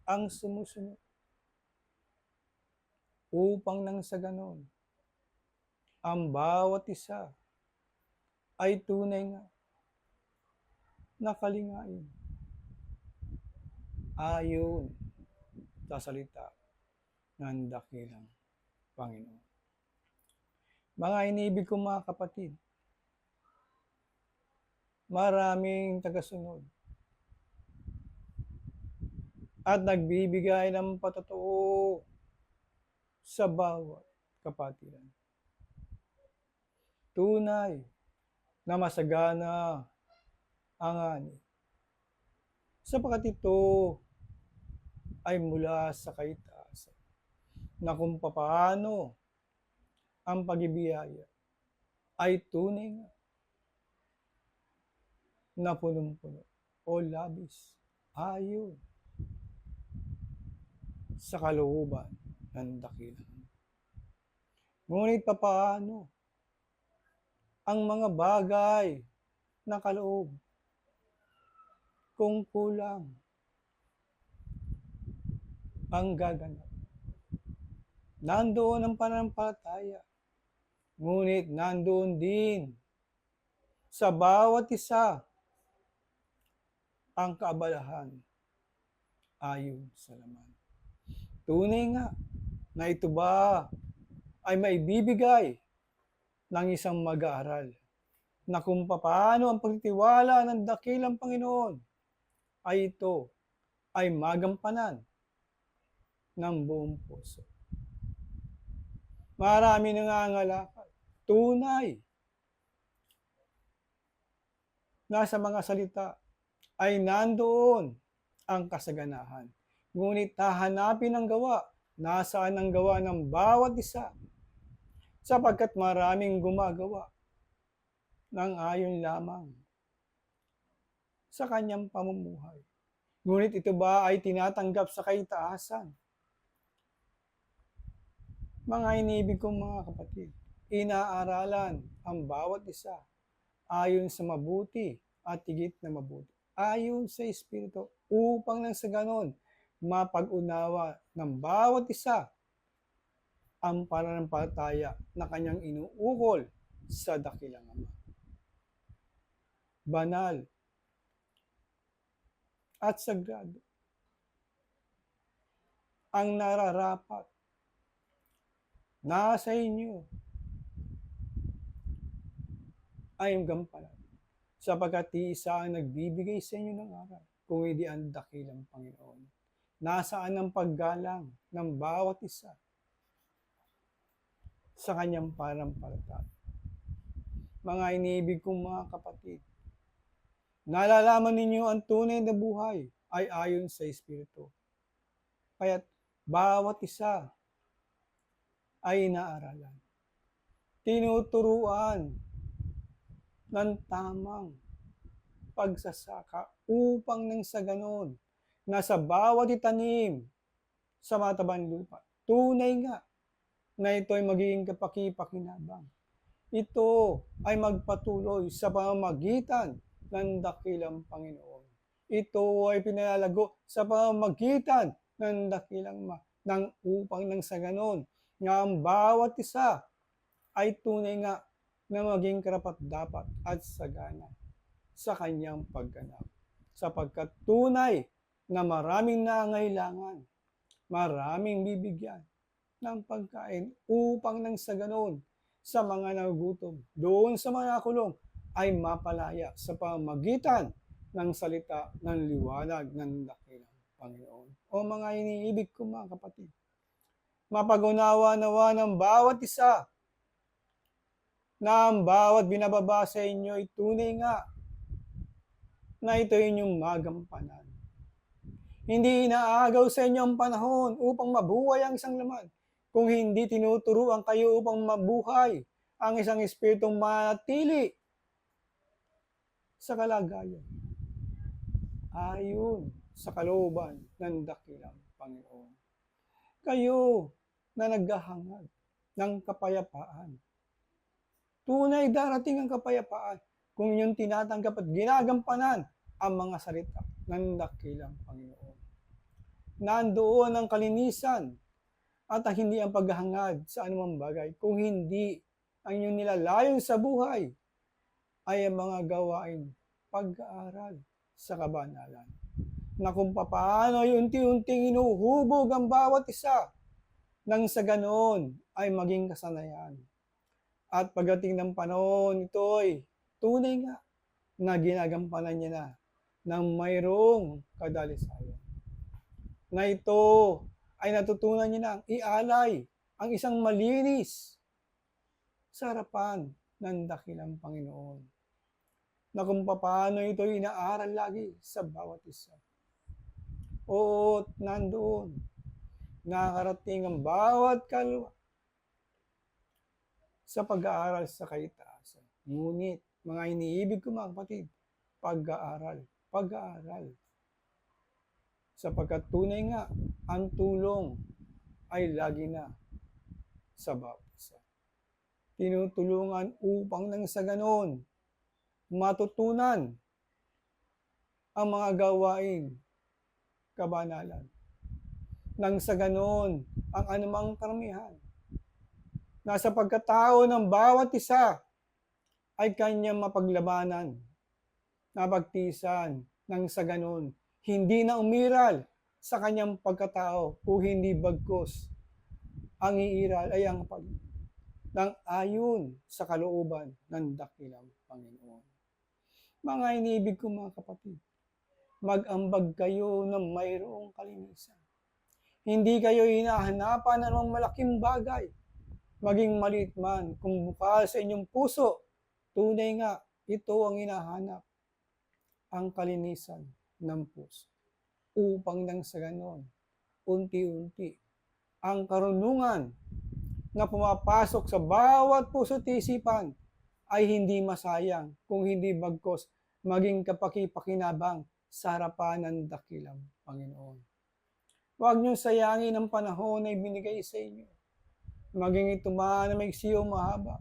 ang sumusunod upang nang sa ganon, ang bawat isa ay tunay nga nakalingain ayon sa salita ng dakilang Panginoon. Mga iniibig kong mga kapatid, maraming tagasunod at nagbibigay ng patotoo sa bawat kapatiran. Tunay na masagana ang ani, sapagkat ito ay mula sa kaitaasan na kung papaano ang pag-ibiyaya ay tunay nga na punong-puno o labis ayon sa kalooban ng dakilang. Ngunit papaano ang mga bagay na kaloob kung kulang ang gaganap? Nandoon ang pananampalataya, ngunit nandoon din sa bawat isa ang kaabalahan ayon sa laman. Tunay nga na ito ba ay maibibigay ng isang mag-aaral na kung paano ang pagtitiwala ng dakilang Panginoon ay ito ay magampanan ng buong puso. Marami nangangalakal, tunay na sa mga salita ay nandoon ang kasaganahan. Ngunit hahanapin ang gawa, nasaan ang gawa ng bawat isa, sapagkat maraming gumagawa ng ayon lamang sa kanyang pamumuhay. Ngunit ito ba ay tinatanggap sa kaitaasan? Mga inibig kong mga kapatid, inaaralan ang bawat isa ayon sa mabuti at higit na mabuti, ayon sa Espiritu, upang nang sa ganon, mapag-unawa ng bawat isa ang pananampalataya na kanyang inuukol sa dakilang Ama. Banal at sagrado ang nararapat nasa inyo ay gampanan, sapagkat isa ang nagbibigay sa inyo ng aral, kung hindi ang dakilang Panginoon. Nasaan ang paggalang ng bawat isa sa kanyang pananampalataya? Mga iniibig kong mga kapatid, nalalaman ninyo ang tunay na buhay ay ayon sa Espiritu. Kaya't bawat isa ay inaaralan, tinuturuan ng tamang pagsasaka upang nang sa ganon na sa bawat itanim sa matabang lupa, tunay nga na ito ay magiging kapaki-pakinabang. Ito ay magpatuloy sa pamamagitan ng dakilang Panginoon. Ito ay pinalalago sa pamamagitan ng dakilang nang upang nang sa ganon nga ang bawat isa ay tunay nga na maging karapat-dapat at sagana sa kanyang pagganap. Sapagkat tunay na maraming nangailangan, maraming bibigyan ng pagkain upang nang sa ganon sa mga nagugutom, doon sa mga nakulong, ay mapalaya sa pamamagitan ng salita ng liwanag ng dakilang Panginoon. O mga iniibig ko mga kapatid, mapag-unawa-nawa ng bawat isa na ang bawat binababa sa inyo ay tunay nga na ito inyong magampanan. Hindi inaagaw sa inyo ang panahon upang mabuhay ang isang laman, kung hindi tinuturuan kayo upang mabuhay ang isang espiritong manatili sa kalagayan ayon sa kalooban ng dakilang Panginoon. Kayo na naghahangad ng kapayapaan, tunay darating ang kapayapaan kung inyong tinatanggap at ginagampanan ang mga salita ng dakilang Panginoon. Nandoon ang kalinisan at hindi ang paghahangad sa anumang bagay, kung hindi ang inyong nilalayon sa buhay ay ang mga gawain pag-aaral sa kabanalan, na kung paano ay unti-unting inuhubog ang bawat isa nang sa ganoon ay maging kasanayan. At pagdating ng panahon, ito'y tunay nga na ginagampanan niya na ng mayroong kadalisayan. Na ito ay natutunan niya na ialay ang isang malinis sa harapan ng dakilang Panginoon. Na kung paano ito inaaral lagi sa bawat isa. Oo, nandoon. Nakarating ang bawat kaluluwa sa pag-aaral sa kaitaasan. Ngunit, mga iniibig ko mga kapatid, pag-aaral. Sapagkat tunay nga, ang tulong ay lagi na sa bawat isa. tinutulungan upang nang sa ganon matutunan ang mga gawaing kabanalan. Nang sa ganon ang anumang karamihan na sa pagkatao ng bawat isa ay kanyang mapaglabanan, napagtisan, nang sa ganon hindi na umiral sa kanyang pagkatao kung hindi bagkus ang iiral ay ang ng ayon sa kalooban ng dakilang Panginoon. Mga inibig ko mga kapatid, mag-ambag kayo ng mayroong kalinisan. Hindi kayo hinahanapan ng malaking bagay, maging maliit man, kung bukal sa inyong puso, tunay nga, ito ang hinahanap, ang kalinisan ng puso. Upang nang sa ganon, unti-unti, ang karunungan na pumapasok sa bawat puso at isipan ay hindi masayang kung hindi bagkos maging kapaki-pakinabang sa harapan ng dakilang Panginoon. Huwag niyong sayangin ang panahon na ibinigay sa inyo. Maging ito man na maiksi o mahaba.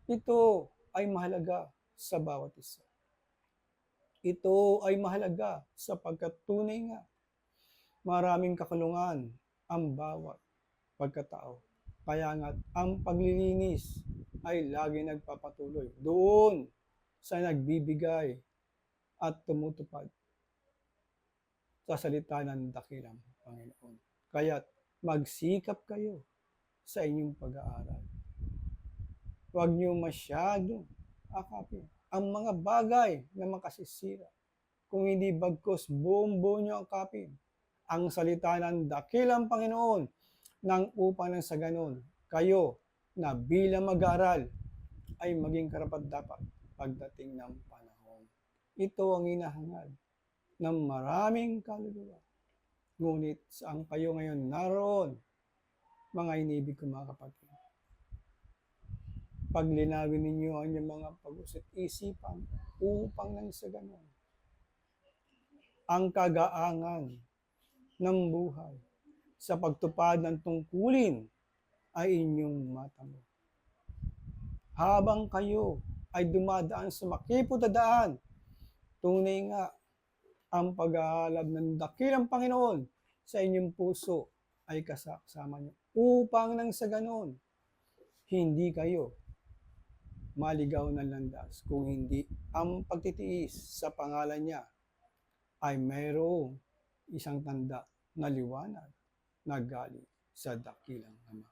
Ito ay mahalaga sa bawat isa. Ito ay mahalaga sapagkat tunay nga maraming kakulungan ang bawat pagkatao. Kaya nga ang paglilinis ay lagi nagpapatuloy doon sa nagbibigay at tumutupad sa salita ng dakilang Panginoon. Kaya't magsikap kayo sa inyong pag-aaral. Huwag niyo masyado akapin ang mga bagay na makasisira. Kung hindi bagkos buong-buo niyo akapin ang salita ng dakilang Panginoon nang upang nang sa ganon kayo na bilang mag-aaral ay maging karapat-dapat pagdating ng panahon. Ito ang hinahangad ng maraming kaluluwa. Ngunit saan kayo ngayon naroon, mga inibig ko mga kapatid? Paglinawin ninyo ang inyong mga pag-usap isipan upang nang sa ganon ang kagaangan ng buhay sa pagtupad ng tungkulin ay inyong matamo. Habang kayo ay dumadaan sa makipot na daan, tunay nga ang pag-aalab ng dakilang Panginoon sa inyong puso ay kasama niyo upang nang sa ganon hindi kayo maligaw ng landas kung hindi ang pagtitiis sa pangalan niya ay mayroong isang tanda na liwanag na galing sa dakilang Ama.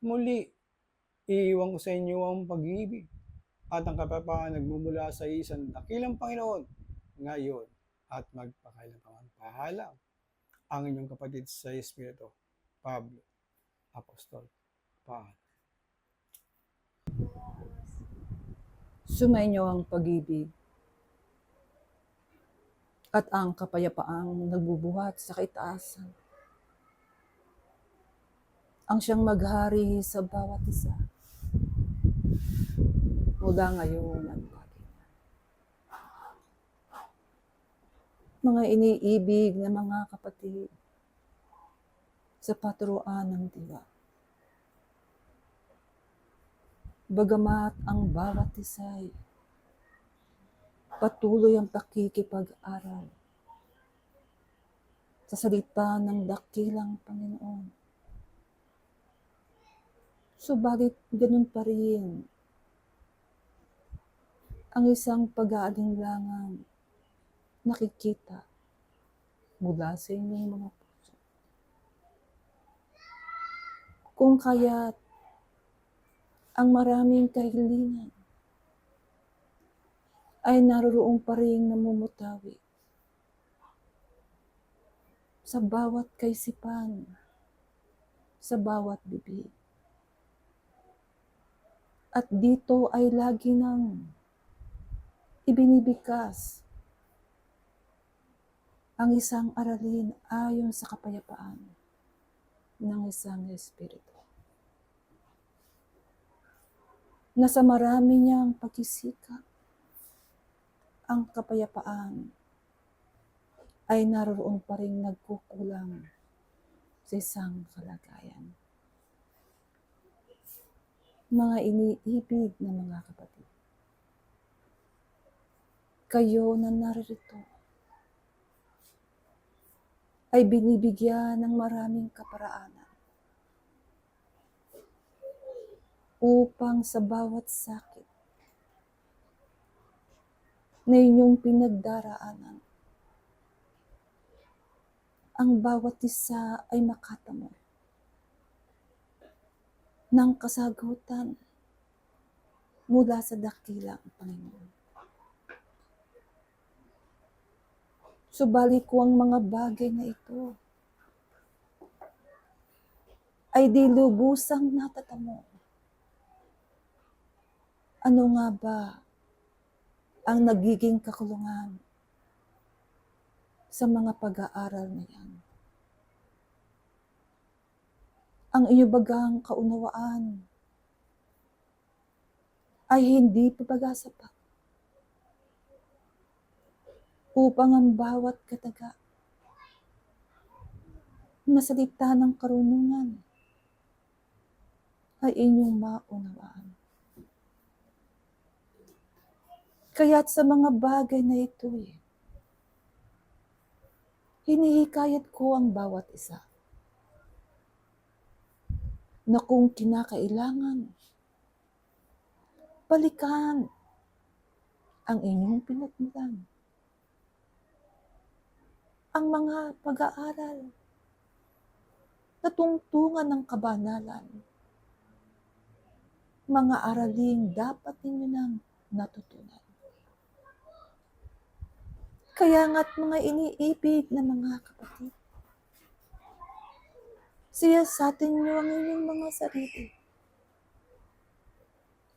Muli, iiwan ko sa inyo ang pag-ibig at ang kapayapaan nagmumula sa isang dakilang Panginoon ngayon at magpakailanman. Paalam ang inyong kapatid sa Espiritu, Pablo, Apostol. Paalam. Sumainyo ang pag-ibig at ang kapayapaang nagbubuhat sa kaitaasan. Ang siyang maghari sa bawat isa. Mula ngayon at lagi. Mga iniibig na mga kapatid sa paturuan ng diwa. Bagamat ang bawat isa'y patuloy ang pakikipag-aral sa salita ng dakilang Panginoon. Subalit ganun pa rin ang isang pag-aalinlangang nakikita mula sa inyong mga puso. Kung kaya't ang maraming kahilingan ay naroon pa rin namumutawi sa bawat kaisipan, sa bawat bibig. At dito ay lagi nang ibinibigkas ang isang aralin ayon sa kapayapaan ng isang Espiritu. Na sa marami niyang pagsisikap, ang kapayapaan ay naroon pa rin nagkukulang sa isang kalagayan. Mga iniibig na mga kapatid, kayo na naririto ay binibigyan ng maraming kaparaanan upang sa bawat sakit na inyong pinagdaraanan, ang bawat isa ay makatamo ng kasagutan mula sa dakilang Panginoon. Subalit kung ang mga bagay na ito ay di lubusang natatamo, ano nga ba ang nagiging kakulungan sa mga pag-aaral na yan? Ang inyo bagang kaunawaan ay hindi pa baga sapat upang ang bawat kataga na salita ng karunungan ay inyong maunawaan. Kaya't sa mga bagay na ito hinihikayat ko ang bawat isa na kung kinakailangan, balikan ang inyong pinagmulan. Ang mga pag-aaral na tungtungan ng kabanalan, mga araling dapat ninyo nang natutunan. Kaya nga't mga iniibig na mga kapatid, siyasatin niyo ang inyong mga sarili.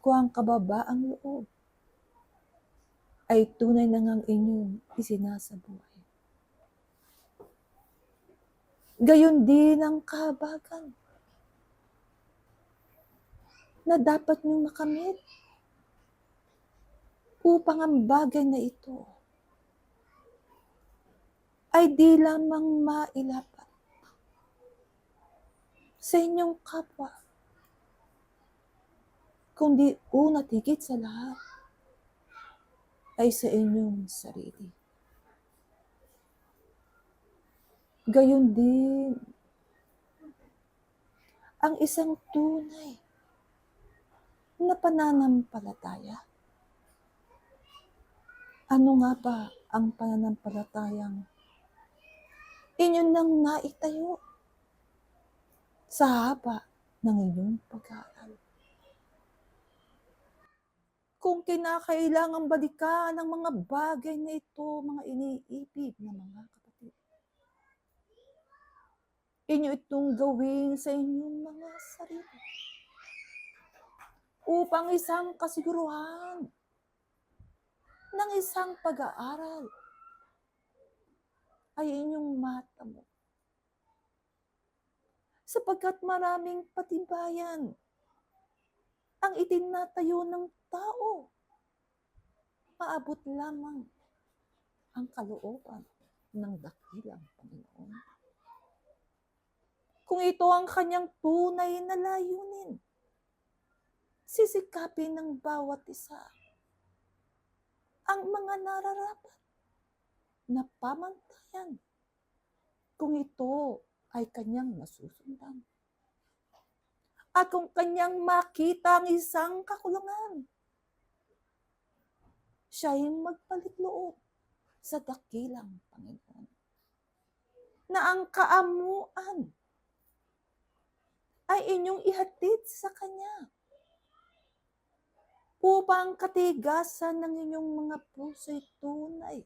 Kung ang kababaang loob ay tunay na ngang inyong isinasabuhay. Gayon din ang kahabagan na dapat niyong makamit upang ang bagay na ito ay di lamang mailapat sa inyong kapwa, kundi una't higit sa lahat ay sa inyong sarili. Gayon din ang isang tunay na pananampalataya. Ano nga ba ang pananampalatayang inyo nang naitayo sa haba ng inyong pag-aaral? Kung kinakailangang balikan ang mga bagay na ito, mga iniibig na mga kapatid, inyo itong gawin sa inyong mga sarili upang isang kasiguruhan ng isang pag-aaral ay inyong matamo. Sapagkat maraming patibayan ang itinatayo ng tao, maabot lamang ang kalooban ng dakilang Panginoon. Kung ito ang kanyang tunay na layunin, sisikapin ng bawat isa ang mga nararapat na pamantayan kung ito ay kanyang nasusundan. At kung kanyang makita ang isang kakulangan, siya ay magpalit loob sa dakilang Panginoon na ang kaamuan ay inyong ihatid sa Kanya upang katigasan ng inyong mga puso'y tunay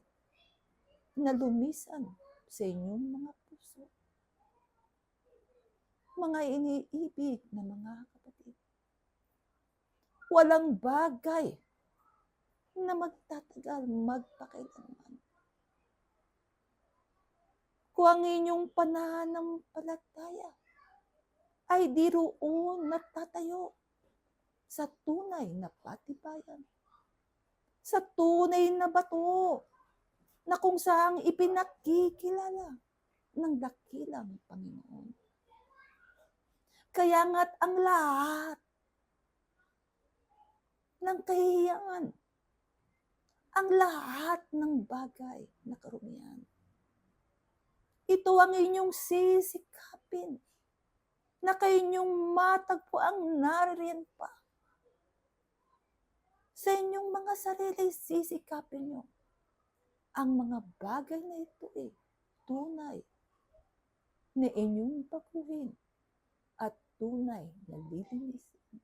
na lumisan sa inyong mga puso. Mga iniibig na mga kapatid, walang bagay na magtatagal magpakailanman. Kung ang inyong pananampalataya ay di roon natatayo sa tunay na patibayan, sa tunay na bato na kung saang ipinakikilala ng dakilang Panginoon. Kaya nga't ang lahat ng kahihiyan ang lahat ng bagay na karumihan. Ito ang inyong sisikapin na kainyong matagpuang naririyan pa. Sa inyong mga sarili, sisikapin nyo ang mga bagay na ito tunay na inyong baguhin at tunay na lilinisin.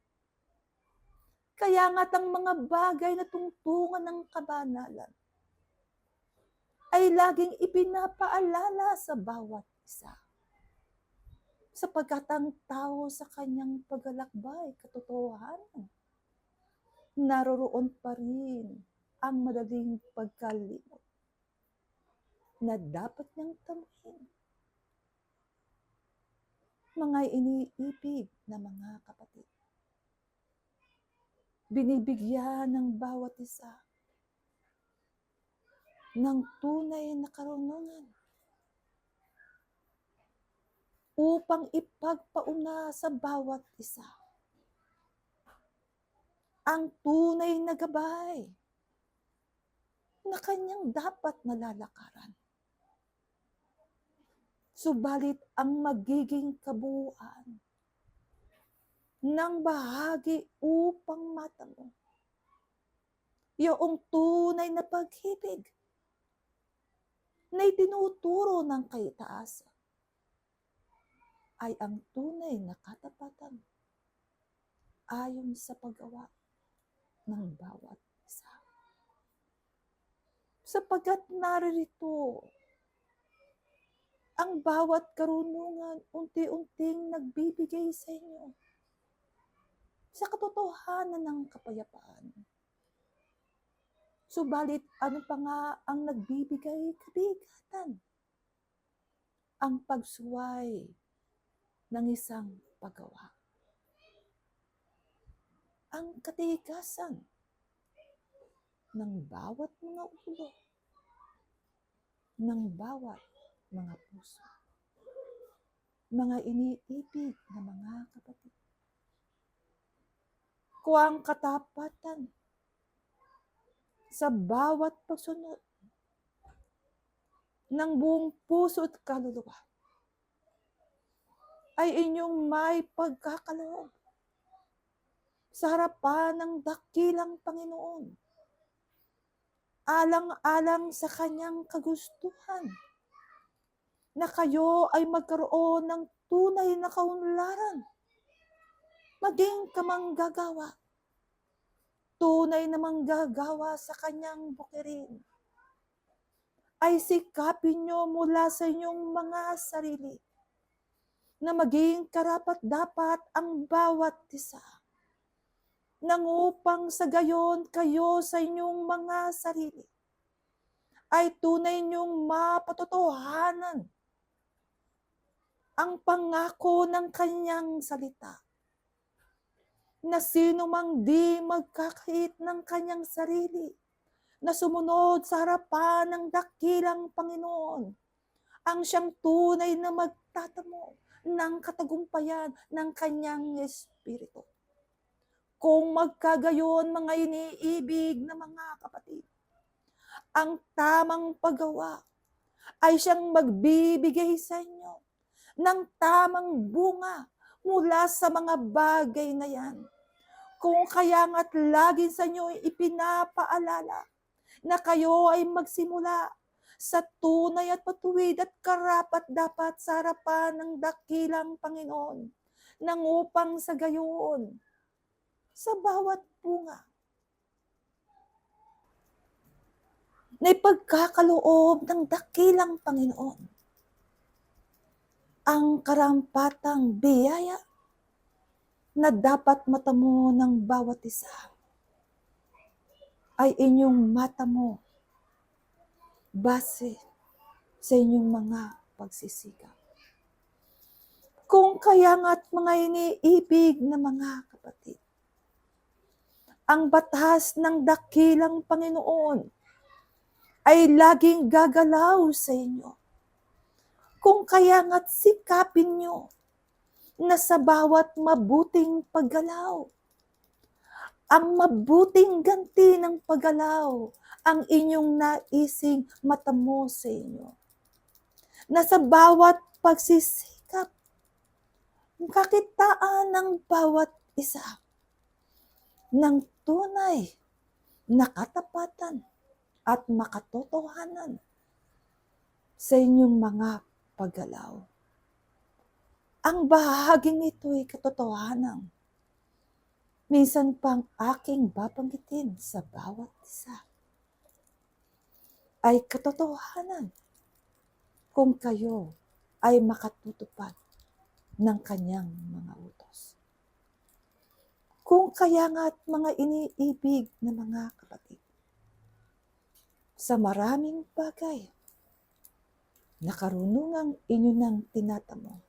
Kaya nga't ang mga bagay na tungtungan ng kabanalan ay laging ipinapaalala sa bawat isa. Sapagkat ang tao sa kanyang paglalakbay, katotohanan, naroroon pa rin ang madaling pagkalimot na dapat niyang tamuhin. Mga iniibig na mga kapatid, binibigyan ng bawat isa ng tunay na karunungan upang ipagpauna sa bawat isa ang tunay na gabay na kanyang dapat nalalakaran. Subalit ang magiging kabuuan ng bahagi upang matamo yung tunay na pag-ibig na itinuturo ng kaitaasan ay ang tunay na katapatan ayon sa paggawa ng bawat isa. Sapagkat naririto ang bawat karunungan unti-unting nagbibigay sa inyo sa katotohanan ng kapayapaan. Subalit ano pa nga ang nagbibigay kabigatan? Ang pagsuway ng isang paggawa. Ang katigasan ng bawat mga ulo, ng bawat mga puso, mga iniibig na mga kapatid. Kuwang katapatan sa bawat pagsunod ng buong puso at kaluluwa ay inyong may pagkakaloob sa harapan ng dakilang Panginoon, alang-alang sa kanyang kagustuhan na kayo ay magkaroon ng tunay na kaunlaran, maging kamanggagawa, tunay na manggagawa sa kanyang bukirin. Ay sikapin nyo mula sa inyong mga sarili na maging karapat-dapat ang bawat isa, nang upang sa gayon kayo sa inyong mga sarili ay tunay niyong mapatotohanan ang pangako ng kanyang salita, na sino mang di magkakait ng kanyang sarili na sumunod sa harapan ng dakilang Panginoon, ang siyang tunay na magtatamo ng katagumpayan ng kanyang espiritu. Kung magkagayon, mga iniibig na mga kapatid, ang tamang paggawa ay siyang magbibigay sa inyo ng tamang bunga mula sa mga bagay na yan. Kung kaya nga't lagi sa inyo ipinapaalala na kayo ay magsimula sa tunay at patuwid at karapat-dapat sa harapan ng dakilang Panginoon, nang upang sa gayon, sa bawat bunga na ipagkakaloob ng dakilang Panginoon, ang karampatang biyaya na dapat matamo ng bawat isa ay inyong matamo base sa inyong mga pagsisikap. Kung kaya nga't mga iniibig na mga kapatid, ang batas ng dakilang Panginoon ay laging gagalaw sa inyo. Kung kaya nga't sikapin nyo na sa bawat mabuting paggalaw ang mabuting ganti ng paggalaw ang inyong naising matamo sa inyo. Na sa bawat pagsisikap, kakitaan ng bawat isa ng tunay na katapatan at makatotohanan sa inyong mga paggalaw. Ang bahaging ito'y katotohanan. Minsan pang aking babanggitin sa bawat isa ay katotohanan kung kayo ay makatutupad ng kanyang mga utos. Kung kaya nga't mga iniibig na mga kapatid, sa maraming bagay na karunungang inyo nang tinatamo,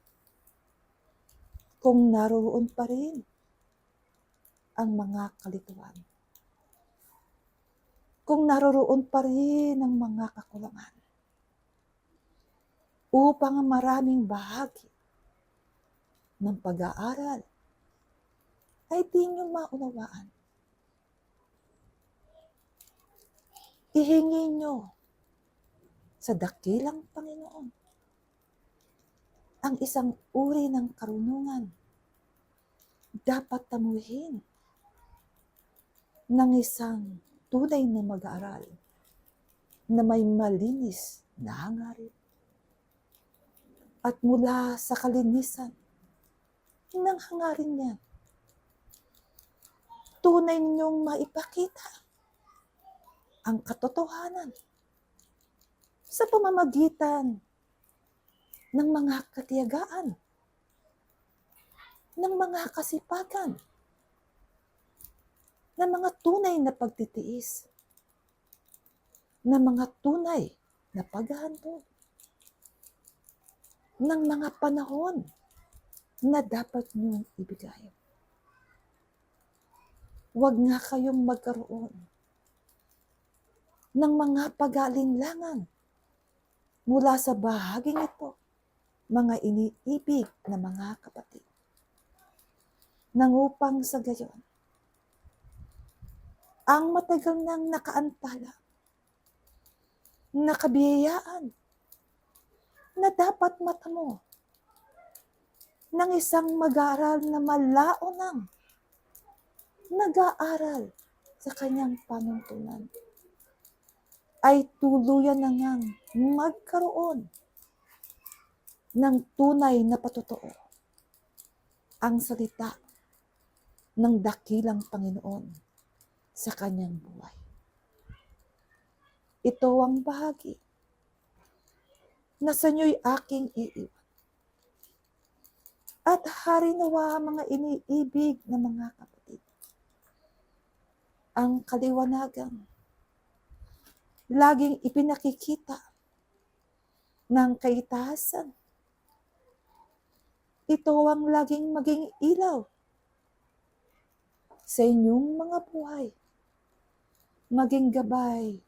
kung naroon pa rin ang mga kalituhan, kung naroroon pa rin ang mga kakulangan, upang ang maraming bahagi ng pag-aaral ay di nyo maunawaan. Ihingi nyo sa dakilang Panginoon ang isang uri ng karunungan dapat tamuhin ng isang tunay na mag-aaral na may malinis na hangarin. At mula sa kalinisan ng hangarin niya, tunay ninyong maipakita ang katotohanan sa pamamagitan ng mga katiyagaan, ng mga kasipagan, ng mga tunay na pagtitiis, ng mga tunay na paghahandog, ng mga panahon na dapat niyong ibigay. Huwag nga kayong magkaroon ng mga pag-aalinlangan mula sa bahaging ito, mga iniibig na mga kapatid. Nang upang sa gayon, ang matagal nang nakaantala, nakabiyayaan, na dapat matamo ng isang mag-aaral na malao ng nag-aaral sa kanyang panuntunan, ay tuluyan na ngang magkaroon ng tunay na patotoo ang salita ng dakilang Panginoon sa kanyang buhay. Ito ang bahagi na sa inyo'y aking iiwan. At hari nawa mga iniibig na mga kapatid, ang kaliwanagan laging ipinakikita ng kaitaasan. Ito ang laging maging ilaw sa inyong mga buhay, maging gabay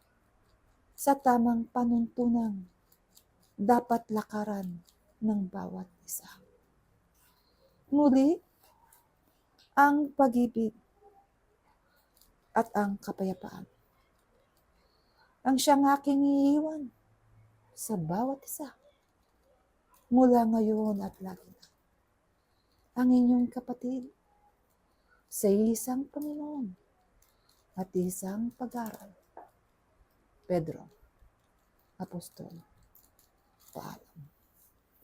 sa tamang panuntunang dapat lakaran ng bawat isa. Muli, ang pag-ibig at ang kapayapaan ang siyang aking iiwan sa bawat isa mula ngayon at lagi na. Ang inyong kapatid sa isang Panginoon at isang pag-aral, Pedro, Apostol. Paalam.